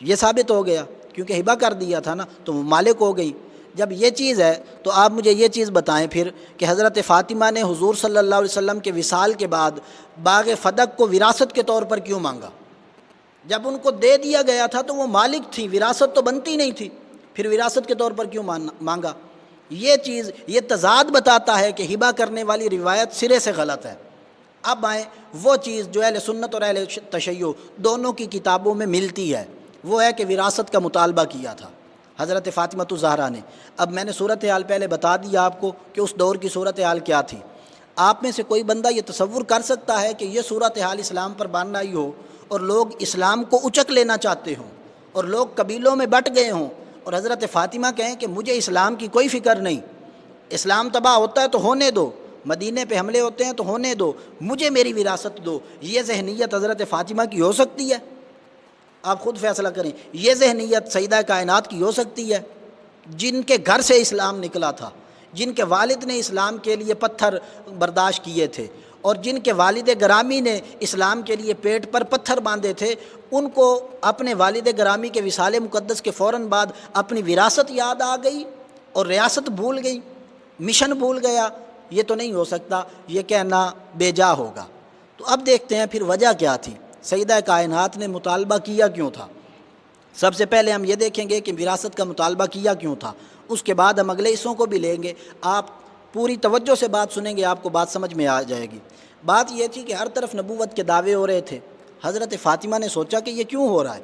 یہ ثابت ہو گیا کیونکہ ہبہ کر دیا تھا نا، تو وہ مالک ہو گئی۔ جب یہ چیز ہے تو آپ مجھے یہ چیز بتائیں پھر کہ حضرت فاطمہ نے حضور صلی اللہ علیہ وسلم کے وصال کے بعد باغ فدق کو وراثت کے طور پر کیوں مانگا؟ جب ان کو دے دیا گیا تھا تو وہ مالک تھی، وراثت تو بنتی نہیں تھی، پھر وراثت کے طور پر کیوں مانگا؟ یہ چیز، یہ تضاد بتاتا ہے کہ ہبہ کرنے والی روایت سرے سے غلط ہے۔ اب آئیں وہ چیز جو اہل سنت اور اہل تشیع دونوں کی کتابوں میں ملتی ہے، وہ ہے کہ وراثت کا مطالبہ کیا تھا حضرت فاطمہ الزہرا نے۔ اب میں نے صورتحال پہلے بتا دیا آپ کو کہ اس دور کی صورتحال کیا تھی۔ آپ میں سے کوئی بندہ یہ تصور کر سکتا ہے کہ یہ صورتحال اسلام پر بن آئی ہو اور لوگ اسلام کو اچک لینا چاہتے ہوں اور لوگ قبیلوں میں بٹ گئے ہوں اور حضرت فاطمہ کہیں کہ مجھے اسلام کی کوئی فکر نہیں، اسلام تباہ ہوتا ہے تو ہونے دو، مدینے پہ حملے ہوتے ہیں تو ہونے دو، مجھے میری وراثت دو؟ یہ ذہنیت حضرت فاطمہ کی ہو سکتی ہے؟ آپ خود فیصلہ کریں۔ یہ ذہنیت سیدہ کائنات کی ہو سکتی ہے جن کے گھر سے اسلام نکلا تھا، جن کے والد نے اسلام کے لیے پتھر برداشت کیے تھے اور جن کے والد گرامی نے اسلام کے لیے پیٹ پر پتھر باندھے تھے، ان کو اپنے والد گرامی کے وصال مقدس کے فوراً بعد اپنی وراثت یاد آ گئی اور ریاست بھول گئی، مشن بھول گیا؟ یہ تو نہیں ہو سکتا، یہ کہنا بے جا ہوگا۔ تو اب دیکھتے ہیں پھر وجہ کیا تھی، سیدہ کائنات نے مطالبہ کیا کیوں تھا؟ سب سے پہلے ہم یہ دیکھیں گے کہ وراثت کا مطالبہ کیا کیوں تھا، اس کے بعد ہم اگلے حصوں کو بھی لیں گے۔ آپ پوری توجہ سے بات سنیں گے، آپ کو بات سمجھ میں آ جائے گی۔ بات یہ تھی کہ ہر طرف نبوت کے دعوے ہو رہے تھے، حضرت فاطمہ نے سوچا کہ یہ کیوں ہو رہا ہے،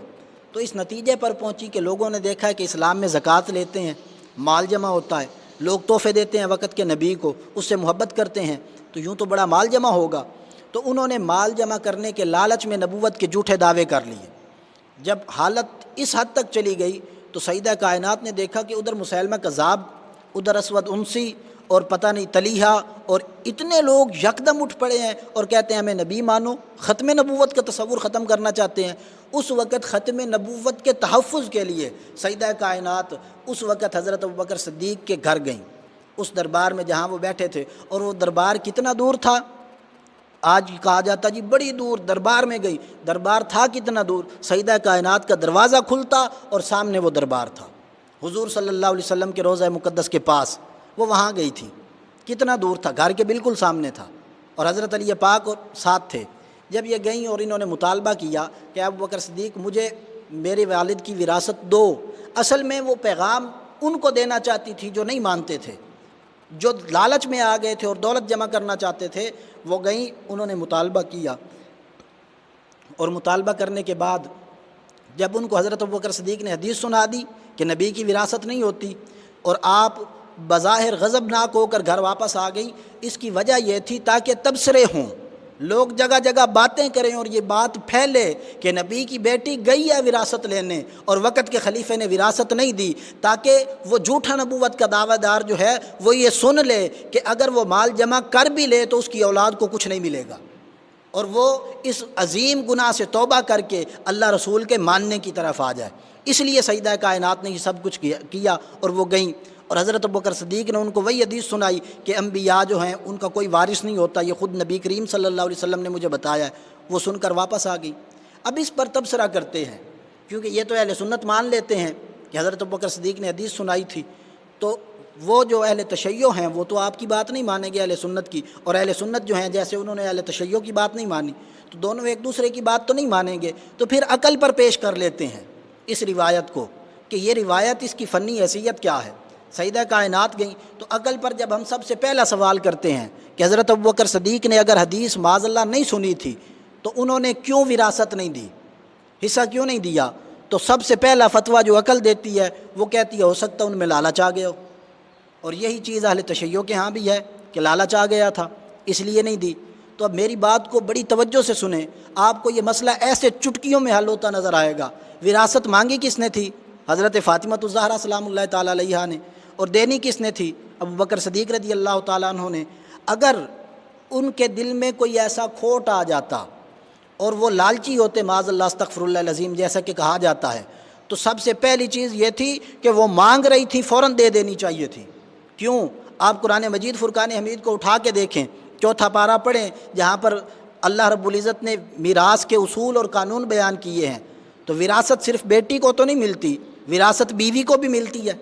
تو اس نتیجے پر پہنچی کہ لوگوں نے دیکھا ہے کہ اسلام میں زکوٰۃ لیتے ہیں، مال جمع ہوتا ہے، لوگ تحفے دیتے ہیں وقت کے نبی کو، اس سے محبت کرتے ہیں، تو یوں تو بڑا مال جمع ہوگا۔ تو انہوں نے مال جمع کرنے کے لالچ میں نبوت کے جھوٹے دعوے کر لیے۔ جب حالت اس حد تک چلی گئی تو سیدہ کائنات نے دیکھا کہ ادھر مسیلمہ کذاب، ادھر اسود انسی اور پتہ نہیں طلیحہ، اور اتنے لوگ یکدم اٹھ پڑے ہیں اور کہتے ہیں ہمیں نبی مانو، ختم نبوت کا تصور ختم کرنا چاہتے ہیں۔ اس وقت ختم نبوت کے تحفظ کے لیے سیدہ کائنات اس وقت حضرت ابوبکر صدیق کے گھر گئیں، اس دربار میں جہاں وہ بیٹھے تھے، اور وہ دربار کتنا دور تھا؟ آج کہا جاتا جی بڑی دور دربار میں گئی، دربار تھا کتنا دور؟ سیدہ کائنات کا دروازہ کھلتا اور سامنے وہ دربار تھا، حضور صلی اللہ علیہ وسلم کے روضہ مقدس کے پاس، وہ وہاں گئی تھی۔ کتنا دور تھا؟ گھر کے بالکل سامنے تھا، اور حضرت علی پاک اور ساتھ تھے۔ جب یہ گئیں اور انہوں نے مطالبہ کیا کہ ابوبکر صدیق مجھے میرے والد کی وراثت دو، اصل میں وہ پیغام ان کو دینا چاہتی تھی جو نہیں مانتے تھے، جو لالچ میں آ گئے تھے اور دولت جمع کرنا چاہتے تھے۔ وہ گئیں، انہوں نے مطالبہ کیا، اور مطالبہ کرنے کے بعد جب ان کو حضرت ابوبکر صدیق نے حدیث سنا دی کہ نبی کی وراثت نہیں ہوتی، اور آپ بظاہر غضبناک ہو کر گھر واپس آ گئی، اس کی وجہ یہ تھی تاکہ تبصرے ہوں، لوگ جگہ جگہ باتیں کریں اور یہ بات پھیلے کہ نبی کی بیٹی گئی ہے وراثت لینے اور وقت کے خلیفے نے وراثت نہیں دی، تاکہ وہ جھوٹا نبوت کا دعویٰ دار جو ہے وہ یہ سن لے کہ اگر وہ مال جمع کر بھی لے تو اس کی اولاد کو کچھ نہیں ملے گا، اور وہ اس عظیم گناہ سے توبہ کر کے اللہ رسول کے ماننے کی طرف آ جائے۔ اس لیے سیدہ کائنات نے یہ سب کچھ کیا اور وہ گئیں، اور حضرت ابوبکر صدیق نے ان کو وہی حدیث سنائی کہ انبیاء جو ہیں ان کا کوئی وارث نہیں ہوتا، یہ خود نبی کریم صلی اللہ علیہ وسلم نے مجھے بتایا ہے۔ وہ سن کر واپس آ گئی۔ اب اس پر تبصرہ کرتے ہیں، کیونکہ یہ تو اہل سنت مان لیتے ہیں کہ حضرت ابوبکر صدیق نے حدیث سنائی تھی، تو وہ جو اہل تشیع ہیں وہ تو آپ کی بات نہیں مانیں گے اہل سنت کی، اور اہل سنت جو ہیں جیسے انہوں نے اہل تشیع کی بات نہیں مانی، تو دونوں ایک دوسرے کی بات تو نہیں مانیں گے، تو پھر عقل پر پیش کر لیتے ہیں اس روایت کو کہ یہ روایت اس کی فنی حیثیت کیا ہے۔ سیدہ کائنات گئیں تو عقل پر جب ہم سب سے پہلا سوال کرتے ہیں کہ حضرت ابوبکر صدیق نے اگر حدیث معاذ اللہ نہیں سنی تھی تو انہوں نے کیوں وراثت نہیں دی، حصہ کیوں نہیں دیا، تو سب سے پہلا فتویٰ جو عقل دیتی ہے وہ کہتی ہے ہو سکتا ہے ان میں لالچ آ گیا ہو، اور یہی چیز اہل تشیع کے ہاں بھی ہے کہ لالچ آ گیا تھا اس لیے نہیں دی۔ تو اب میری بات کو بڑی توجہ سے سنیں، آپ کو یہ مسئلہ ایسے چٹکیوں میں حل ہوتا نظر آئے گا۔ وراثت مانگی کس نے تھی؟ حضرت فاطمہ الزہرا سلام اللہ تعالیٰ علیہا نے، اور دینی کس نے تھی؟ ابوبکر صدیق رضی اللہ تعالیٰ عنہ نے۔ اگر ان کے دل میں کوئی ایسا کھوٹ آ جاتا اور وہ لالچی ہوتے معاذ اللہ استغفر اللہ العظیم جیسا کہ کہا جاتا ہے، تو سب سے پہلی چیز یہ تھی کہ وہ مانگ رہی تھی فوراً دے دینی چاہیے تھی۔ کیوں؟ آپ قرآن مجید فرقان حمید کو اٹھا کے دیکھیں، چوتھا پارہ پڑھیں، جہاں پر اللہ رب العزت نے میراث کے اصول اور قانون بیان کیے ہیں۔ تو وراثت صرف بیٹی کو تو نہیں ملتی، وراثت بیوی کو بھی ملتی ہے۔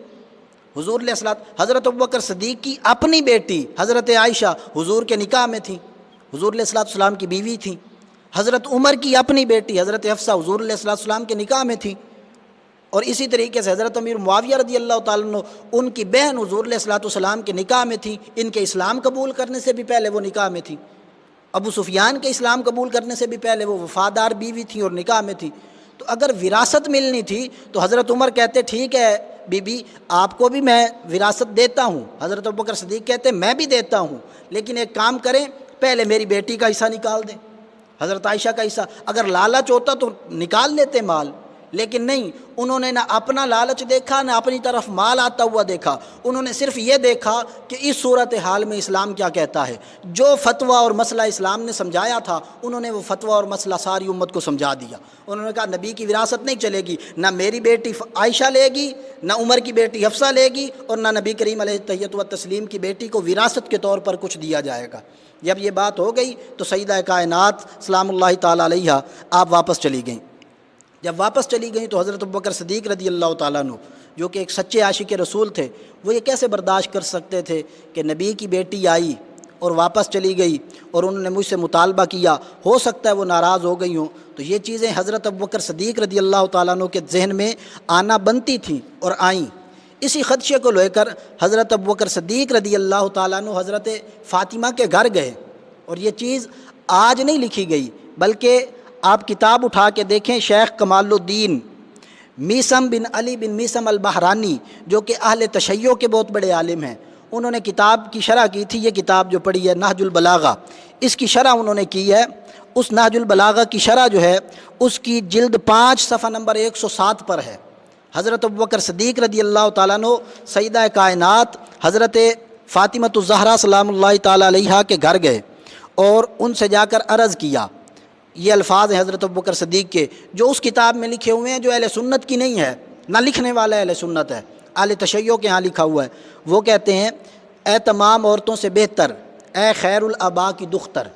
حضور علیہ الصلوۃ، حضرت ابوبکر صدیق کی اپنی بیٹی حضرت عائشہ حضور کے نکاح میں تھیں، حضور علیہ الصلوۃ والسلام کی بیوی تھیں۔ حضرت عمر کی اپنی بیٹی حضرت حفصہ حضور علیہ الصلوۃ والسلام کے نکاح میں تھیں، اور اسی طریقے سے حضرت امیر معاویہ رضی اللہ تعالیٰ عنہ ان کی بہن حضور علیہ الصلوۃ والسلام کے نکاح میں تھیں۔ ان کے اسلام قبول کرنے سے بھی پہلے وہ نکاح میں تھیں۔ ابو سفیان کے اسلام قبول کرنے سے بھی پہلے وہ وفادار بیوی تھیں اور نکاح میں تھیں۔ تو اگر وراثت ملنی تھی تو حضرت عمر کہتے ٹھیک ہے بی بی آپ کو بھی میں وراثت دیتا ہوں، حضرت ابوبکر صدیق کہتے میں بھی دیتا ہوں، لیکن ایک کام کریں پہلے میری بیٹی کا حصہ نکال دیں، حضرت عائشہ کا حصہ۔ اگر لالچ ہوتا تو نکال لیتے مال، لیکن نہیں، انہوں نے نہ اپنا لالچ دیکھا نہ اپنی طرف مال آتا ہوا دیکھا، انہوں نے صرف یہ دیکھا کہ اس صورتحال میں اسلام کیا کہتا ہے۔ جو فتویٰ اور مسئلہ اسلام نے سمجھایا تھا انہوں نے وہ فتویٰ اور مسئلہ ساری امت کو سمجھا دیا۔ انہوں نے کہا نبی کی وراثت نہیں چلے گی، نہ میری بیٹی عائشہ لے گی، نہ عمر کی بیٹی حفصہ لے گی، اور نہ نبی کریم علیہ التحیۃ والتسلیم کی بیٹی کو وراثت کے طور پر کچھ دیا جائے گا۔ جب یہ بات ہو گئی تو سیدہ کائنات سلام اللہ تعالیٰ علیہا آپ واپس چلی گئیں۔ جب واپس چلی گئیں تو حضرت ابوبکر صدیق رضی اللہ تعالیٰ عنہ جو کہ ایک سچے عاشق رسول تھے، وہ یہ کیسے برداشت کر سکتے تھے کہ نبی کی بیٹی آئی اور واپس چلی گئی اور انہوں نے مجھ سے مطالبہ کیا، ہو سکتا ہے وہ ناراض ہو گئی ہوں۔ تو یہ چیزیں حضرت ابوبکر صدیق رضی اللہ تعالیٰ عنہ کے ذہن میں آنا بنتی تھیں اور آئیں۔ اسی خدشے کو لے کر حضرت ابوبکر صدیق رضی اللہ تعالیٰ عنہ حضرت فاطمہ کے گھر گئے، اور یہ چیز آج نہیں لکھی گئی بلکہ آپ کتاب اٹھا کے دیکھیں، شیخ کمال الدین میثم بن علی بن میثم البحرانی جو کہ اہل تشیع کے بہت بڑے عالم ہیں، انہوں نے کتاب کی شرح کی تھی۔ یہ کتاب جو پڑھی ہے نہج البلاغہ، اس کی شرح انہوں نے کی ہے۔ اس نہج البلاغہ کی شرح جو ہے اس کی جلد 5 صفحہ نمبر 107 پر ہے۔ حضرت ابوبکر صدیق رضی اللہ تعالیٰ عنہ سیدہ کائنات حضرت فاطمہ الزہرا سلام اللہ تعالیٰ علیہا کے گھر گئے اور ان سے جا کر عرض کیا۔ یہ الفاظ ہیں حضرت ابوبکر صدیق کے جو اس کتاب میں لکھے ہوئے ہیں جو اہل سنت کی نہیں ہے، نہ لکھنے والا اہل سنت ہے، اہل تشیع کے ہاں لکھا ہوا ہے۔ وہ کہتے ہیں اے تمام عورتوں سے بہتر، اے خیر الآباء کی دختر،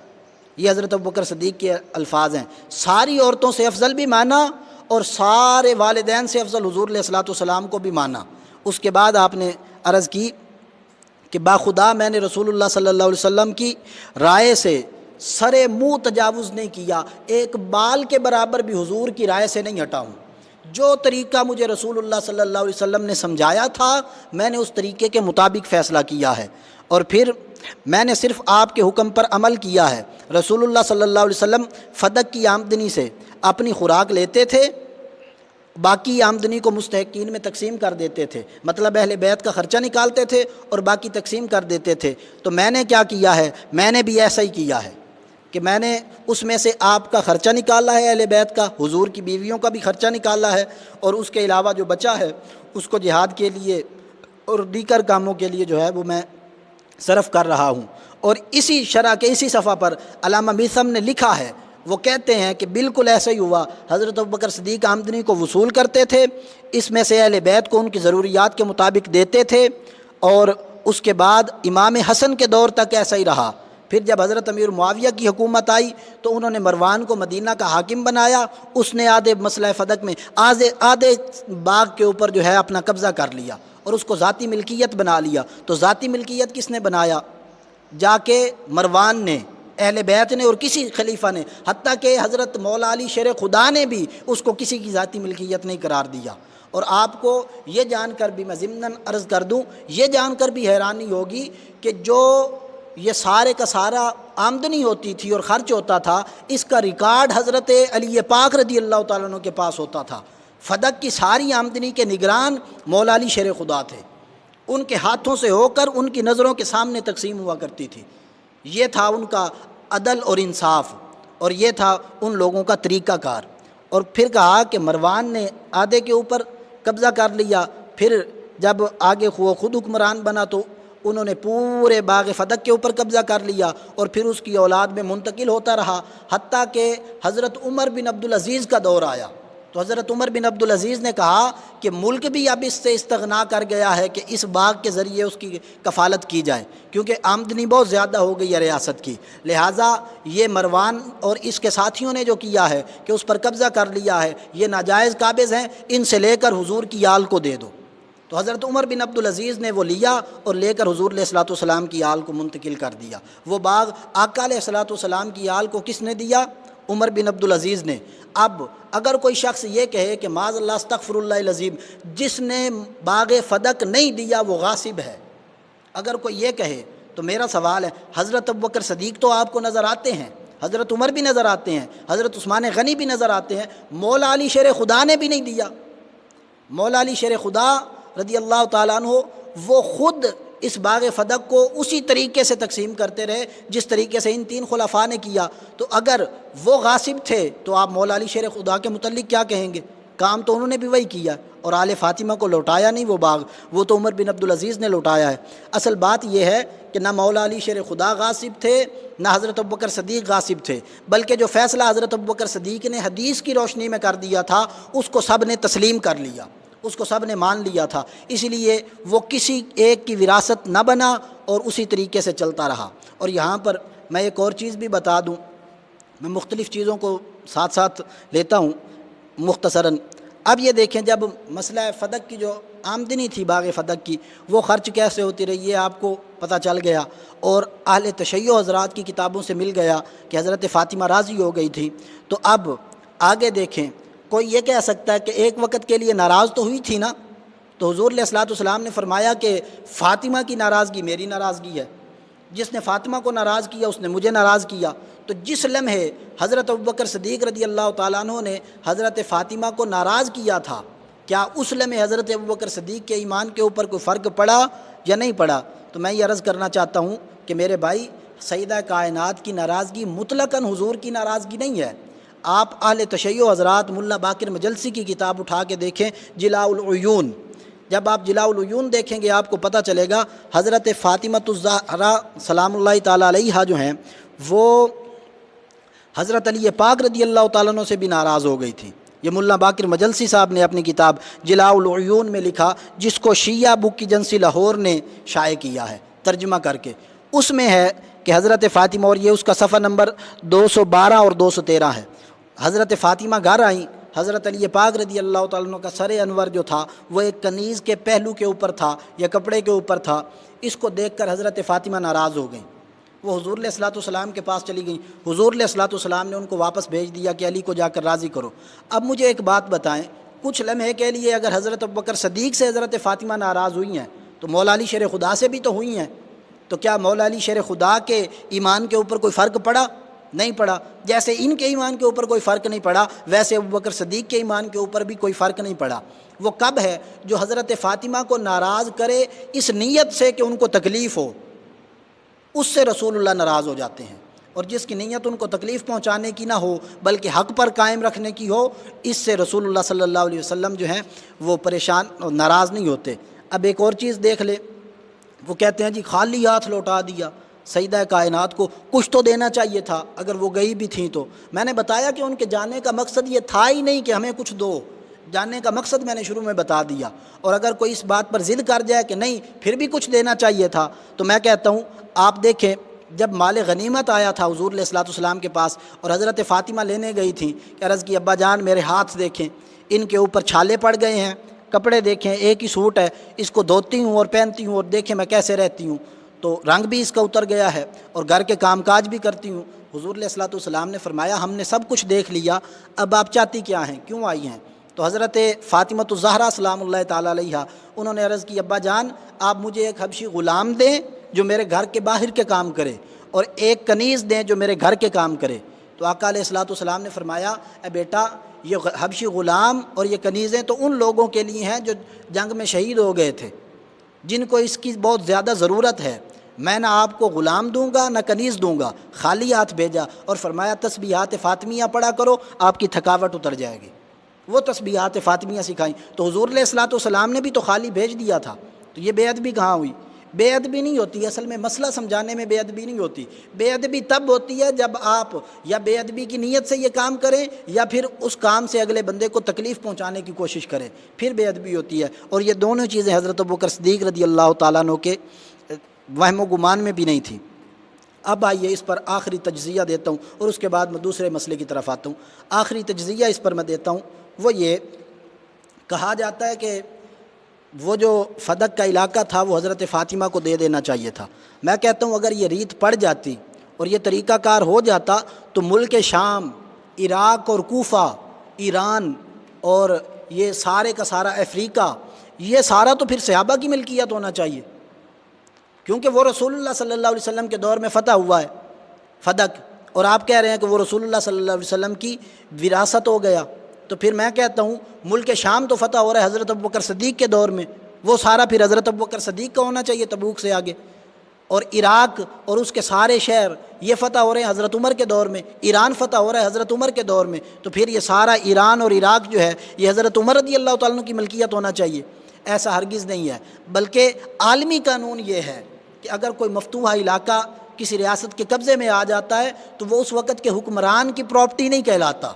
یہ حضرت ابوبکر صدیق کے الفاظ ہیں۔ ساری عورتوں سے افضل بھی مانا اور سارے والدین سے افضل حضور علیہ الصلوۃ والسلام کو بھی مانا۔ اس کے بعد آپ نے عرض کی کہ باخدا میں نے رسول اللہ صلی اللہ علیہ وسلم کی رائے سے سرے منہ تجاوز نہیں کیا، ایک بال کے برابر بھی حضور کی رائے سے نہیں ہٹا ہوں۔ جو طریقہ مجھے رسول اللہ صلی اللہ علیہ وسلم نے سمجھایا تھا میں نے اس طریقے کے مطابق فیصلہ کیا ہے، اور پھر میں نے صرف آپ کے حکم پر عمل کیا ہے۔ رسول اللہ صلی اللہ علیہ وسلم فدق کی آمدنی سے اپنی خوراک لیتے تھے، باقی آمدنی کو مستحقین میں تقسیم کر دیتے تھے، مطلب اہل بیت کا خرچہ نکالتے تھے اور باقی تقسیم کر دیتے تھے۔ تو میں نے کیا کیا ہے، میں نے بھی ایسا ہی کیا ہے کہ میں نے اس میں سے آپ کا خرچہ نکالا ہے، اہل بیت کا، حضور کی بیویوں کا بھی خرچہ نکالا ہے، اور اس کے علاوہ جو بچا ہے اس کو جہاد کے لیے اور دیگر کاموں کے لیے جو ہے وہ میں صرف کر رہا ہوں۔ اور اسی شرح کے اسی صفحہ پر علامہ میثم نے لکھا ہے، وہ کہتے ہیں کہ بالکل ایسا ہی ہوا، حضرت ابوبکر صدیق آمدنی کو وصول کرتے تھے، اس میں سے اہل بیت کو ان کی ضروریات کے مطابق دیتے تھے، اور اس کے بعد امام حسن کے دور تک ایسا ہی رہا۔ پھر جب حضرت امیر معاویہ کی حکومت آئی تو انہوں نے مروان کو مدینہ کا حاکم بنایا، اس نے آدھے مسئلہ فدق میں آدھے باغ کے اوپر جو ہے اپنا قبضہ کر لیا اور اس کو ذاتی ملکیت بنا لیا۔ تو ذاتی ملکیت کس نے بنایا؟ جا کے مروان نے، اہل بیت نے، اور کسی خلیفہ نے، حتیٰ کہ حضرت مولا علی شیر خدا نے بھی اس کو کسی کی ذاتی ملکیت نہیں قرار دیا۔ اور آپ کو یہ جان کر بھی میں ضمناً عرض کر دوں، یہ جان کر بھی حیرانی ہوگی کہ جو یہ سارے کا سارا آمدنی ہوتی تھی اور خرچ ہوتا تھا، اس کا ریکارڈ حضرت علی پاک رضی اللہ تعالیٰ عنہ کے پاس ہوتا تھا۔ فدق کی ساری آمدنی کے نگران مولا علی شیر خدا تھے، ان کے ہاتھوں سے ہو کر ان کی نظروں کے سامنے تقسیم ہوا کرتی تھی۔ یہ تھا ان کا عدل اور انصاف، اور یہ تھا ان لوگوں کا طریقہ کار۔ اور پھر کہا کہ مروان نے آدھے کے اوپر قبضہ کر لیا، پھر جب آگے وہ خود حکمران بنا تو انہوں نے پورے باغ فدق کے اوپر قبضہ کر لیا، اور پھر اس کی اولاد میں منتقل ہوتا رہا، حتیٰ کہ حضرت عمر بن عبدالعزیز کا دور آیا تو حضرت عمر بن عبدالعزیز نے کہا کہ ملک بھی اب اس سے استغنا کر گیا ہے کہ اس باغ کے ذریعے اس کی کفالت کی جائے، کیونکہ آمدنی بہت زیادہ ہو گئی ہے ریاست کی، لہٰذا یہ مروان اور اس کے ساتھیوں نے جو کیا ہے کہ اس پر قبضہ کر لیا ہے، یہ ناجائز قابض ہیں، ان سے لے کر حضور کی آل کو دے دو۔ تو حضرت عمر بن عبدالعزیز نے وہ لیا اور لے کر حضور علیہ الصلوۃ والسلام کی آل کو منتقل کر دیا۔ وہ باغ آقا علیہ الصلوۃ والسلام کی آل کو کس نے دیا؟ عمر بن عبدالعزیز نے۔ اب اگر کوئی شخص یہ کہے کہ معاذ اللہ استغفر اللہ العظیم، جس نے باغ فدق نہیں دیا وہ غاصب ہے، اگر کوئی یہ کہے تو میرا سوال ہے، حضرت ابوبکر صدیق تو آپ کو نظر آتے ہیں، حضرت عمر بھی نظر آتے ہیں، حضرت عثمان غنی بھی نظر آتے ہیں، مولا علی شیر خدا نے بھی نہیں دیا۔ مولا علی شیر خدا رضی اللہ تعالیٰ عنہ وہ خود اس باغ فدق کو اسی طریقے سے تقسیم کرتے رہے جس طریقے سے ان تین خلفاء نے کیا۔ تو اگر وہ غاصب تھے تو آپ مولا علی شیر خدا کے متعلق کیا کہیں گے؟ کام تو انہوں نے بھی وہی کیا، اور آل فاطمہ کو لوٹایا نہیں وہ باغ، وہ تو عمر بن عبدالعزیز نے لوٹایا ہے۔ اصل بات یہ ہے کہ نہ مولا علی شیر خدا غاصب تھے، نہ حضرت ابوبکر صدیق غاصب تھے، بلکہ جو فیصلہ حضرت ابوبکر صدیق نے حدیث کی روشنی میں کر دیا تھا اس کو سب نے تسلیم کر لیا، اس کو سب نے مان لیا تھا، اس لیے وہ کسی ایک کی وراثت نہ بنا اور اسی طریقے سے چلتا رہا۔ اور یہاں پر میں ایک اور چیز بھی بتا دوں، میں مختلف چیزوں کو ساتھ ساتھ لیتا ہوں مختصراً۔ اب یہ دیکھیں، جب مسئلہ فدق کی جو آمدنی تھی باغ فدق کی، وہ خرچ کیسے ہوتی رہی یہ آپ کو پتہ چل گیا، اور اہل تشیع حضرات کی کتابوں سے مل گیا کہ حضرت فاطمہ راضی ہو گئی تھی۔ تو اب آگے دیکھیں، کوئی یہ کہہ سکتا ہے کہ ایک وقت کے لیے ناراض تو ہوئی تھی نا، تو حضور علیہ الصلوۃ والسلام نے فرمایا کہ فاطمہ کی ناراضگی میری ناراضگی ہے، جس نے فاطمہ کو ناراض کیا اس نے مجھے ناراض کیا۔ تو جس لمحے حضرت ابوبکر صدیق رضی اللہ تعالیٰ عنہ نے حضرت فاطمہ کو ناراض کیا تھا، کیا اس لمحے حضرت ابوبکر صدیق کے ایمان کے اوپر کوئی فرق پڑا یا نہیں پڑا؟ تو میں یہ عرض کرنا چاہتا ہوں کہ میرے بھائی، سیدہ کائنات کی ناراضگی مطلقاً حضور کی ناراضگی نہیں ہے۔ آپ اہل تشیع حضرات ملا باقر مجلسی کی کتاب اٹھا کے دیکھیں، جلاء العیون، جب آپ جلاء العیون دیکھیں گے آپ کو پتہ چلے گا حضرت فاطمہ الزہرا سلام اللہ تعالیٰ علیہا جو ہیں وہ حضرت علی پاک رضی اللہ تعالیٰ عنہ سے بھی ناراض ہو گئی تھی۔ یہ ملا باقر مجلسی صاحب نے اپنی کتاب جلاء العیون میں لکھا، جس کو شیعہ بک ایجنسی لاہور نے شائع کیا ہے ترجمہ کر کے۔ اس میں ہے کہ حضرت فاطمہ، اور یہ اس کا صفحہ نمبر 212 اور 213 ہے، حضرت فاطمہ گھر آئیں، حضرت علی پاک رضی اللہ تعالیٰ عنہ کا سر انور جو تھا وہ ایک کنیز کے پہلو کے اوپر تھا یا کپڑے کے اوپر تھا۔ اس کو دیکھ کر حضرت فاطمہ ناراض ہو گئیں، وہ حضور علیہ الصلوۃ والسلام کے پاس چلی گئیں۔ حضور علیہ الصلوۃ والسلام نے ان کو واپس بھیج دیا کہ علی کو جا کر راضی کرو۔ اب مجھے ایک بات بتائیں، کچھ لمحے کے لیے اگر حضرت ابوبکر صدیق سے حضرت فاطمہ ناراض ہوئی ہیں تو مولا علی شیر خدا سے بھی تو ہوئی ہیں، تو کیا مولا علی شیر خدا کے ایمان کے اوپر کوئی فرق پڑا؟ نہیں پڑا۔ جیسے ان کے ایمان کے اوپر کوئی فرق نہیں پڑا، ویسے ابوبکر صدیق کے ایمان کے اوپر بھی کوئی فرق نہیں پڑا۔ وہ کب ہے؟ جو حضرت فاطمہ کو ناراض کرے اس نیت سے کہ ان کو تکلیف ہو، اس سے رسول اللہ ناراض ہو جاتے ہیں، اور جس کی نیت ان کو تکلیف پہنچانے کی نہ ہو بلکہ حق پر قائم رکھنے کی ہو، اس سے رسول اللہ صلی اللہ علیہ وسلم جو ہیں وہ پریشان اور ناراض نہیں ہوتے۔ اب ایک اور چیز دیکھ لے، وہ کہتے ہیں جی خالی ہاتھ لوٹا دیا، سیدہ کائنات کو کچھ تو دینا چاہیے تھا اگر وہ گئی بھی تھیں تو۔ میں نے بتایا کہ ان کے جانے کا مقصد یہ تھا ہی نہیں کہ ہمیں کچھ دو، جاننے کا مقصد میں نے شروع میں بتا دیا۔ اور اگر کوئی اس بات پر ضد کر جائے کہ نہیں پھر بھی کچھ دینا چاہیے تھا، تو میں کہتا ہوں آپ دیکھیں جب مال غنیمت آیا تھا حضور علیہ الصلوۃ والسلام کے پاس اور حضرت فاطمہ لینے گئی تھیں کہ عرض کی ابا جان میرے ہاتھ دیکھیں، ان کے اوپر چھالے پڑ گئے ہیں، کپڑے دیکھیں ایک ہی سوٹ ہے، اس کو دھوتی ہوں اور پہنتی ہوں اور دیکھیں میں کیسے رہتی ہوں، تو رنگ بھی اس کا اتر گیا ہے اور گھر کے کام کاج بھی کرتی ہوں۔ حضور علیہ الصلوۃ والسلام نے فرمایا ہم نے سب کچھ دیکھ لیا، اب آپ چاہتی کیا ہیں، کیوں آئی ہیں؟ تو حضرت فاطمہ الزہرا سلام اللہ تعالیٰ علیہا انہوں نے عرض کی ابا جان آپ مجھے ایک حبشی غلام دیں جو میرے گھر کے باہر کے کام کرے اور ایک کنیز دیں جو میرے گھر کے کام کرے۔ تو آقا علیہ الصلوۃ والسلام نے فرمایا اے بیٹا یہ حبشی غلام اور یہ کنیزیں تو ان لوگوں کے لیے ہیں جو جنگ میں شہید ہو گئے تھے، جن کو اس کی بہت زیادہ ضرورت ہے، میں نہ آپ کو غلام دوں گا نہ کنیز دوں گا، خالی ہاتھ بھیجا اور فرمایا تسبیحات فاطمیہ پڑھا کرو آپ کی تھکاوٹ اتر جائے گی۔ وہ تسبیحات فاطمیہ سکھائیں، تو حضور علیہ الصلوۃ والسلام نے بھی تو خالی بھیج دیا تھا، تو یہ بے ادبی کہاں ہوئی؟ بے ادبی نہیں ہوتی، اصل میں مسئلہ سمجھانے میں بے ادبی نہیں ہوتی، بے ادبی تب ہوتی ہے جب آپ یا بے ادبی کی نیت سے یہ کام کریں یا پھر اس کام سے اگلے بندے کو تکلیف پہنچانے کی کوشش کریں، پھر بے ادبی ہوتی ہے۔ اور یہ دونوں چیزیں حضرت ابوبکر صدیق رضی اللہ تعالیٰ عنہ کے وہم و گمان میں بھی نہیں تھی۔ اب آئیے اس پر آخری تجزیہ دیتا ہوں اور اس کے بعد میں دوسرے مسئلے کی طرف آتا ہوں۔ آخری تجزیہ اس پر میں دیتا ہوں، وہ یہ کہا جاتا ہے کہ وہ جو فدق کا علاقہ تھا وہ حضرت فاطمہ کو دے دینا چاہیے تھا۔ میں کہتا ہوں اگر یہ ریت پڑ جاتی اور یہ طریقہ کار ہو جاتا تو ملک شام، عراق اور کوفہ، ایران اور یہ سارے کا سارا افریقہ، یہ سارا تو پھر صحابہ کی ملکیت ہونا چاہیے، کیونکہ وہ رسول اللہ صلی اللہ علیہ وسلم کے دور میں فتح ہوا ہے فدق، اور آپ کہہ رہے ہیں کہ وہ رسول اللہ صلی اللہ علیہ وسلم کی وراثت ہو گیا، تو پھر میں کہتا ہوں ملک شام تو فتح ہو رہا ہے حضرت ابوبکر صدیق کے دور میں، وہ سارا پھر حضرت ابوبکر صدیق کا ہونا چاہیے تبوک سے آگے، اور عراق اور اس کے سارے شہر یہ فتح ہو رہے ہیں حضرت عمر کے دور میں، ایران فتح ہو رہا ہے حضرت عمر کے دور میں، تو پھر یہ سارا ایران اور عراق جو ہے یہ حضرت عمر رضی اللہ تعالیٰ عنہ کی ملکیت ہونا چاہیے۔ ایسا ہرگز نہیں ہے، بلکہ عالمی قانون یہ ہے کہ اگر کوئی مفتوحہ علاقہ کسی ریاست کے قبضے میں آ جاتا ہے تو وہ اس وقت کے حکمران کی پراپرٹی نہیں کہلاتا،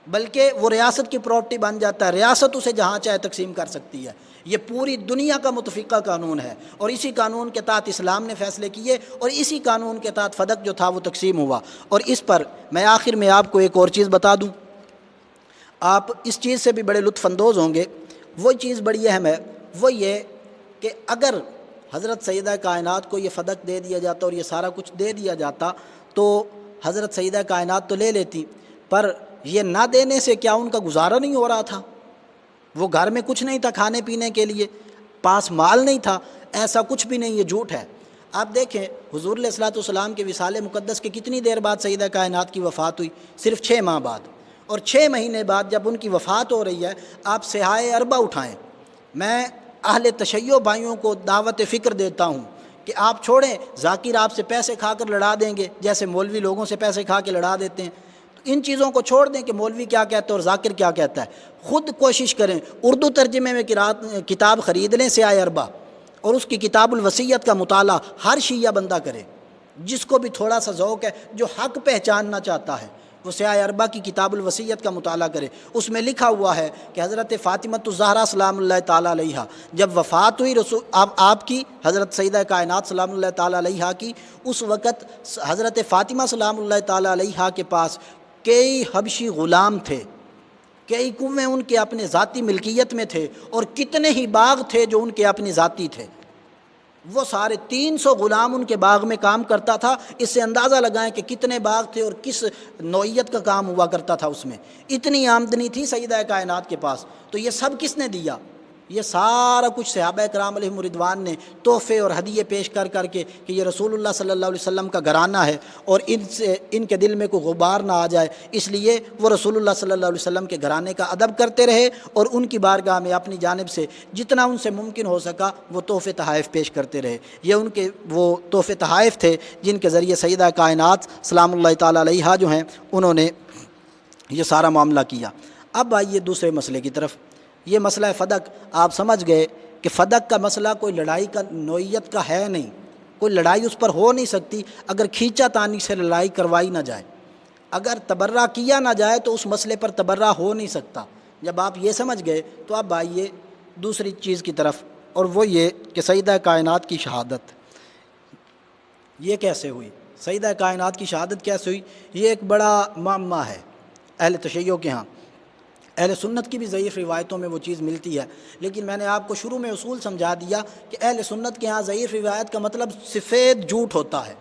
بلکہ وہ ریاست کی پراپرٹی بن جاتا ہے، ریاست اسے جہاں چاہے تقسیم کر سکتی ہے۔ یہ پوری دنیا کا متفقہ قانون ہے اور اسی قانون کے تحت اسلام نے فیصلے کیے اور اسی قانون کے تحت فدق جو تھا وہ تقسیم ہوا۔ اور اس پر میں آخر میں آپ کو ایک اور چیز بتا دوں، آپ اس چیز سے بھی بڑے لطف اندوز ہوں گے، وہ چیز بڑی اہم ہے، وہ یہ کہ اگر حضرت سیدہ کائنات کو یہ فدق دے دیا جاتا اور یہ سارا کچھ دے دیا جاتا تو حضرت سیدہ کائنات تو لے لیتی، پر یہ نہ دینے سے کیا ان کا گزارا نہیں ہو رہا تھا؟ وہ گھر میں کچھ نہیں تھا کھانے پینے کے لیے، پاس مال نہیں تھا؟ ایسا کچھ بھی نہیں، یہ جھوٹ ہے۔ آپ دیکھیں حضور علیہ الصلوۃ والسلام کے وصال مقدس کے کتنی دیر بعد سیدہ کائنات کی وفات ہوئی؟ صرف 6 ماہ بعد، اور 6 مہینے بعد جب ان کی وفات ہو رہی ہے آپ صحائے اربع اٹھائیں۔ میں اہل تشیع بھائیوں کو دعوت فکر دیتا ہوں کہ آپ چھوڑیں، ذاکر آپ سے پیسے کھا کر لڑا دیں گے جیسے مولوی لوگوں سے پیسے کھا کے لڑا دیتے ہیں، تو ان چیزوں کو چھوڑ دیں کہ مولوی کیا کہتا ہے اور ذاکر کیا کہتا ہے، خود کوشش کریں اردو ترجمے میں کتاب خرید لیں صحائے اربع، اور اس کی کتاب الوصیت کا مطالعہ ہر شیعہ بندہ کرے، جس کو بھی تھوڑا سا ذوق ہے، جو حق پہچاننا چاہتا ہے وہ صحائے اربع کی کتاب الوصیت کا مطالعہ کرے۔ اس میں لکھا ہوا ہے کہ حضرت فاطمہ الزہرا سلام اللہ تعالیٰ علیہا جب وفات ہوئی آپ کی، حضرت سیدہ کائنات سلام اللہ تعالیٰ علیہا کی، اس وقت حضرت فاطمہ سلام اللہ تعالیٰ علیہا کے پاس کئی حبشی غلام تھے، کئی کنویں ان کے اپنے ذاتی ملکیت میں تھے، اور کتنے ہی باغ تھے جو ان کے اپنے ذاتی تھے، وہ سارے 300 غلام ان کے باغ میں کام کرتا تھا۔ اس سے اندازہ لگائیں کہ کتنے باغ تھے اور کس نوعیت کا کام ہوا کرتا تھا، اس میں اتنی آمدنی تھی سیدہ کائنات کے پاس۔ تو یہ سب کس نے دیا؟ یہ سارا کچھ صحابہ کرام علیہم رضوان نے تحفے اور ہدیے پیش کر کر کے کہ یہ رسول اللہ صلی اللہ علیہ وسلم کا گھرانہ ہے اور ان کے دل میں کوئی غبار نہ آ جائے، اس لیے وہ رسول اللہ صلی اللہ علیہ وسلم کے گھرانے کا ادب کرتے رہے اور ان کی بارگاہ میں اپنی جانب سے جتنا ان سے ممکن ہو سکا وہ تحفے تحائف پیش کرتے رہے۔ یہ ان کے وہ تحفے تحائف تھے جن کے ذریعے سیدہ کائنات سلام اللہ تعالیٰ علیہا جو ہیں انہوں نے یہ سارا معاملہ کیا۔ اب آئیے دوسرے مسئلے کی طرف۔ یہ مسئلہ فدق آپ سمجھ گئے کہ فدق کا مسئلہ کوئی لڑائی کا نوعیت کا ہے نہیں، کوئی لڑائی اس پر ہو نہیں سکتی اگر کھینچا تانی سے لڑائی کروائی نہ جائے، اگر تبرہ کیا نہ جائے تو اس مسئلے پر تبرہ ہو نہیں سکتا۔ جب آپ یہ سمجھ گئے تو آپ آئیے دوسری چیز کی طرف، اور وہ یہ کہ سیدہ کائنات کی شہادت یہ کیسے ہوئی، سیدہ کائنات کی شہادت کیسے ہوئی؟ یہ ایک بڑا معمہ ہے اہل تشیع کے ہاں۔ اہل سنت کی بھی ضعیف روایتوں میں وہ چیز ملتی ہے، لیکن میں نے آپ کو شروع میں اصول سمجھا دیا کہ اہل سنت کے ہاں ضعیف روایت کا مطلب سفید جھوٹ ہوتا ہے،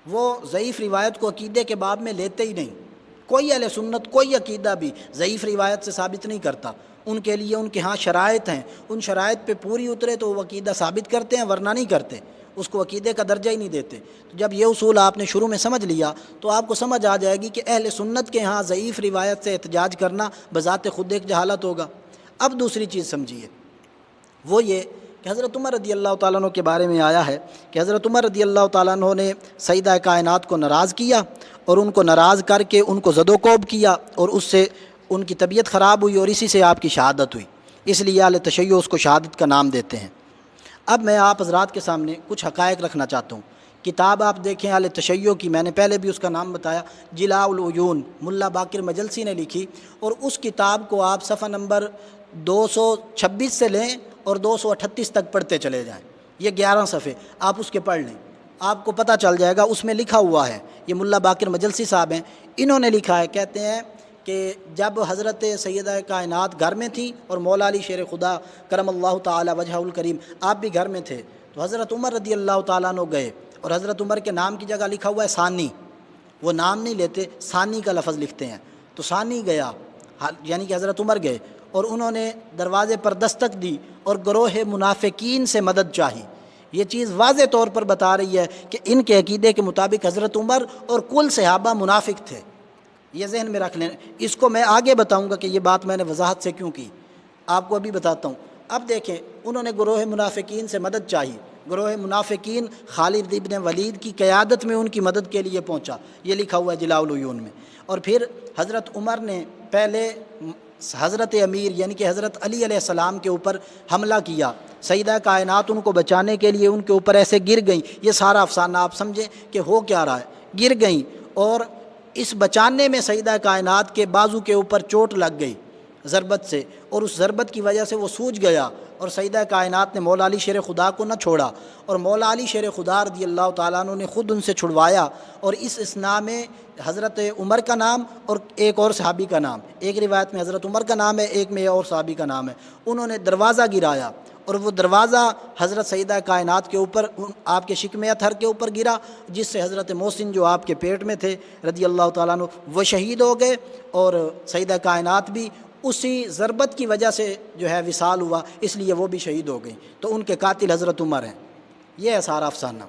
وہ ضعیف روایت کو عقیدے کے باب میں لیتے ہی نہیں۔ کوئی اہل سنت کوئی عقیدہ بھی ضعیف روایت سے ثابت نہیں کرتا، ان کے لیے ان کے ہاں شرائط ہیں، ان شرائط پہ پوری اترے تو وہ عقیدہ ثابت کرتے ہیں، ورنہ نہیں کرتے، اس کو عقیدے کا درجہ ہی نہیں دیتے۔ تو جب یہ اصول آپ نے شروع میں سمجھ لیا تو آپ کو سمجھ آ جائے گی کہ اہل سنت کے ہاں ضعیف روایت سے احتجاج کرنا بذات خود ایک جہالت ہوگا۔ اب دوسری چیز سمجھیے، وہ یہ کہ حضرت عمر رضی اللہ تعالیٰ عنہ کے بارے میں آیا ہے کہ حضرت عمر رضی اللہ تعالیٰ عنہ نے سیدہ کائنات کو ناراض کیا، اور ان کو ناراض کر کے ان کو زد و کوب کیا، اور اس سے ان کی طبیعت خراب ہوئی، اور اسی سے آپ کی شہادت ہوئی، اس لیے اہل تشیع اس کو شہادت کا نام دیتے ہیں۔ اب میں آپ حضرات کے سامنے کچھ حقائق رکھنا چاہتا ہوں۔ کتاب آپ دیکھیں اہل تشیع کی، میں نے پہلے بھی اس کا نام بتایا، جلاء العیون، ملا باقر مجلسی نے لکھی، اور اس کتاب کو آپ صفحہ نمبر 226 سے لیں اور 238 تک پڑھتے چلے جائیں، یہ 11 صفحے آپ اس کے پڑھ لیں، آپ کو پتہ چل جائے گا۔ اس میں لکھا ہوا ہے، یہ ملا باقر مجلسی صاحب ہیں، انہوں نے لکھا ہے، کہتے ہیں کہ جب حضرت سیدہ کائنات گھر میں تھی اور مولا علی شیر خدا کرم اللہ تعالی وجہہ الکریم آپ بھی گھر میں تھے، تو حضرت عمر رضی اللہ تعالیٰ عنہ گئے، اور حضرت عمر کے نام کی جگہ لکھا ہوا ہے ثانی، وہ نام نہیں لیتے، ثانی کا لفظ لکھتے ہیں، تو ثانی گیا، یعنی کہ حضرت عمر گئے، اور انہوں نے دروازے پر دستک دی اور گروہ منافقین سے مدد چاہی۔ یہ چیز واضح طور پر بتا رہی ہے کہ ان کے عقیدے کے مطابق حضرت عمر اور کل صحابہ منافق تھے، یہ ذہن میں رکھ لیں۔ اس کو میں آگے بتاؤں گا کہ یہ بات میں نے وضاحت سے کیوں کی، آپ کو ابھی بتاتا ہوں۔ اب دیکھیں، انہوں نے گروہ منافقین سے مدد چاہی، گروہ منافقین خالد ابن ولید کی قیادت میں ان کی مدد کے لیے پہنچا، یہ لکھا ہوا ہے جلاء العیون میں۔ اور پھر حضرت عمر نے پہلے حضرت امیر یعنی کہ حضرت علی علیہ السلام کے اوپر حملہ کیا، سیدہ کائنات ان کو بچانے کے لیے ان کے اوپر ایسے گر گئیں، یہ سارا افسانہ آپ سمجھیں کہ ہو کیا رہا ہے، گر گئیں، اور اس بچانے میں سیدہ کائنات کے بازو کے اوپر چوٹ لگ گئی ضربت سے، اور اس ضربت کی وجہ سے وہ سوج گیا، اور سیدہ کائنات نے مولا علی شیر خدا کو نہ چھوڑا، اور مولا علی شیر خدا رضی اللہ تعالیٰ عنہ نے خود ان سے چھڑوایا، اور اس اسنا میں حضرت عمر کا نام اور ایک اور صحابی کا نام، ایک روایت میں حضرت عمر کا نام ہے، ایک میں اور صحابی کا نام ہے، انہوں نے دروازہ گرایا، اور وہ دروازہ حضرت سیدہ کائنات کے اوپر آپ کے شکم اطہر کے اوپر گرا، جس سے حضرت محسن جو آپ کے پیٹ میں تھے رضی اللہ تعالیٰ عنہ وہ شہید ہو گئے، اور سیدہ کائنات بھی اسی ضربت کی وجہ سے جو ہے وصال ہوا، اس لیے وہ بھی شہید ہو گئیں، تو ان کے قاتل حضرت عمر ہیں۔ یہ ہے سارا افسانہ۔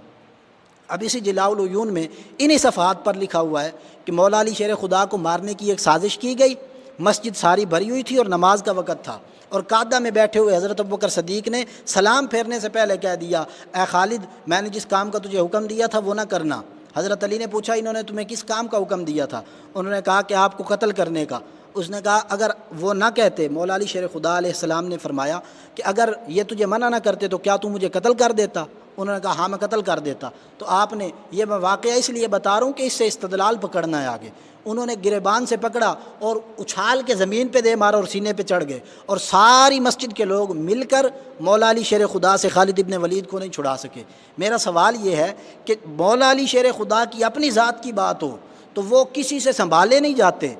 اب اسی جلاء العیون میں انہی صفحات پر لکھا ہوا ہے کہ مولا علی شیر خدا کو مارنے کی ایک سازش کی گئی، مسجد ساری بھری ہوئی تھی اور نماز کا وقت تھا، اور قاعدہ میں بیٹھے ہوئے حضرت ابوبکر صدیق نے سلام پھیرنے سے پہلے کہہ دیا، اے خالد، میں نے جس کام کا تجھے حکم دیا تھا وہ نہ کرنا۔ حضرت علی نے پوچھا، انہوں نے تمہیں کس کام کا حکم دیا تھا؟ انہوں نے کہا کہ آپ کو قتل کرنے کا۔ اس نے کہا اگر وہ نہ کہتے، مولا علی شیر خدا علیہ السلام نے فرمایا کہ اگر یہ تجھے منع نہ کرتے تو کیا تو مجھے قتل کر دیتا؟ انہوں نے کہا ہاں میں قتل کر دیتا۔ تو آپ نے، یہ میں واقعہ اس لیے بتا رہا ہوں کہ اس سے استدلال پکڑنا ہے آگے، انہوں نے گریبان سے پکڑا اور اچھال کے زمین پہ دے مارا اور سینے پہ چڑھ گئے، اور ساری مسجد کے لوگ مل کر مولا علی شیر خدا سے خالد ابن ولید کو نہیں چھڑا سکے۔ میرا سوال یہ ہے کہ مولا علی شیر خدا کی اپنی ذات کی بات ہو تو وہ کسی سے سنبھالے نہیں جاتے،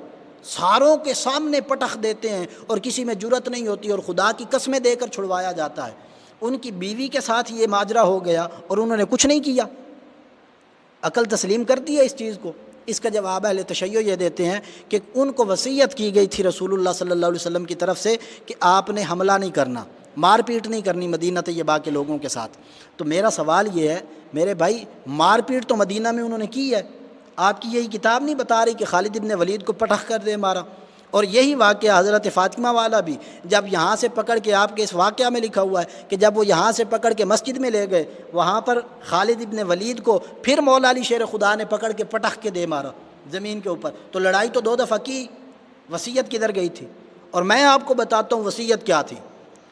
ساروں کے سامنے پٹخ دیتے ہیں اور کسی میں جرت نہیں ہوتی، اور خدا کی قسمیں دے کر چھڑوایا جاتا ہے۔ ان کی بیوی کے ساتھ یہ ماجرا ہو گیا اور انہوں نے کچھ نہیں کیا، عقل تسلیم کرتی ہے اس چیز کو؟ اس کا جواب اہل تشیع یہ دیتے ہیں کہ ان کو وصیت کی گئی تھی رسول اللہ صلی اللہ علیہ وسلم کی طرف سے کہ آپ نے حملہ نہیں کرنا، مار پیٹ نہیں کرنی مدینہ طیبہ کے لوگوں کے ساتھ۔ تو میرا سوال یہ ہے میرے بھائی، مار پیٹ تو مدینہ میں انہوں نے کی ہے، آپ کی یہی کتاب نہیں بتا رہی کہ خالد ابن ولید کو پٹخ کر دے مارا؟ اور یہی واقعہ حضرت فاطمہ والا بھی، جب یہاں سے پکڑ کے، آپ کے اس واقعہ میں لکھا ہوا ہے کہ جب وہ یہاں سے پکڑ کے مسجد میں لے گئے، وہاں پر خالد ابن ولید کو پھر مولا علی شیر خدا نے پکڑ کے پٹخ کے دے مارا زمین کے اوپر۔ تو لڑائی تو 2 دفعہ کی، وصیت کدھر گئی تھی؟ اور میں آپ کو بتاتا ہوں وصیت کیا تھی،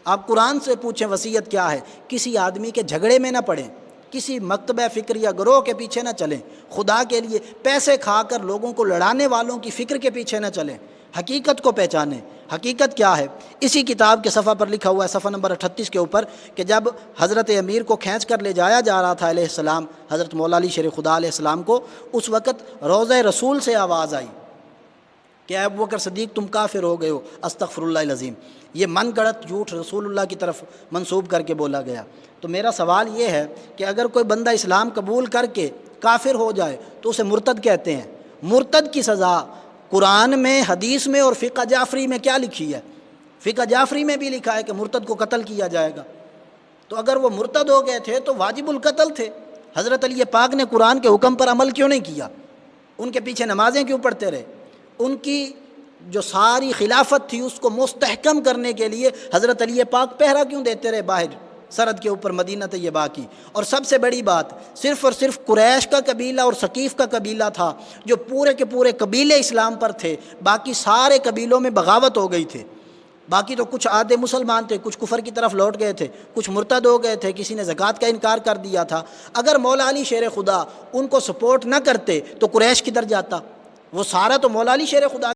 آپ قرآن سے پوچھیں وصیت کیا ہے، کسی آدمی کے جھگڑے میں نہ پڑیں، کسی مکتبہ فکر یا گروہ کے پیچھے نہ چلیں، خدا کے لیے پیسے کھا کر لوگوں کو لڑانے والوں کی فکر کے پیچھے نہ چلیں، حقیقت کو پہچانیں۔ حقیقت کیا ہے؟ اسی کتاب کے صفحہ پر لکھا ہوا ہے، صفحہ نمبر 38 کے اوپر، کہ جب حضرت امیر کو کھینچ کر لے جایا جا رہا تھا علیہ السلام، حضرت مولا علی شیر خدا علیہ السلام کو، اس وقت روضہ رسول سے آواز آئی کہ اے ابوبکر صدیق تم کافر ہو گئے ہو، استغفر اللہ العظیم۔ یہ من گڑت جھوٹ رسول اللہ کی طرف منسوب کر کے بولا گیا۔ تو میرا سوال یہ ہے کہ اگر کوئی بندہ اسلام قبول کر کے کافر ہو جائے تو اسے مرتد کہتے ہیں۔ مرتد کی سزا قرآن میں، حدیث میں اور فقہ جعفری میں کیا لکھی ہے؟ فقہ جعفری میں بھی لکھا ہے کہ مرتد کو قتل کیا جائے گا۔ تو اگر وہ مرتد ہو گئے تھے تو واجب القتل تھے۔ حضرت علی پاک نے قرآن کے حکم پر عمل کیوں نہیں کیا؟ ان کے پیچھے نمازیں کیوں پڑھتے رہے؟ ان کی جو ساری خلافت تھی اس کو مستحکم کرنے کے لیے حضرت علی پاک پہرا کیوں دیتے رہے باہر سرحد کے اوپر مدینہ طیبہ کی؟ اور سب سے بڑی بات، صرف اور صرف قریش کا قبیلہ اور ثقیف کا قبیلہ تھا جو پورے کے پورے قبیلے اسلام پر تھے، باقی سارے قبیلوں میں بغاوت ہو گئی تھی۔ باقی تو کچھ آدھے مسلمان تھے، کچھ کفر کی طرف لوٹ گئے تھے، کچھ مرتد ہو گئے تھے، کسی نے زکوٰۃ کا انکار کر دیا تھا۔ اگر مولا علی شیر خدا ان کو سپورٹ نہ کرتے تو قریش کدھر جاتا؟ وہ سارا تو مولا علی شیر خدا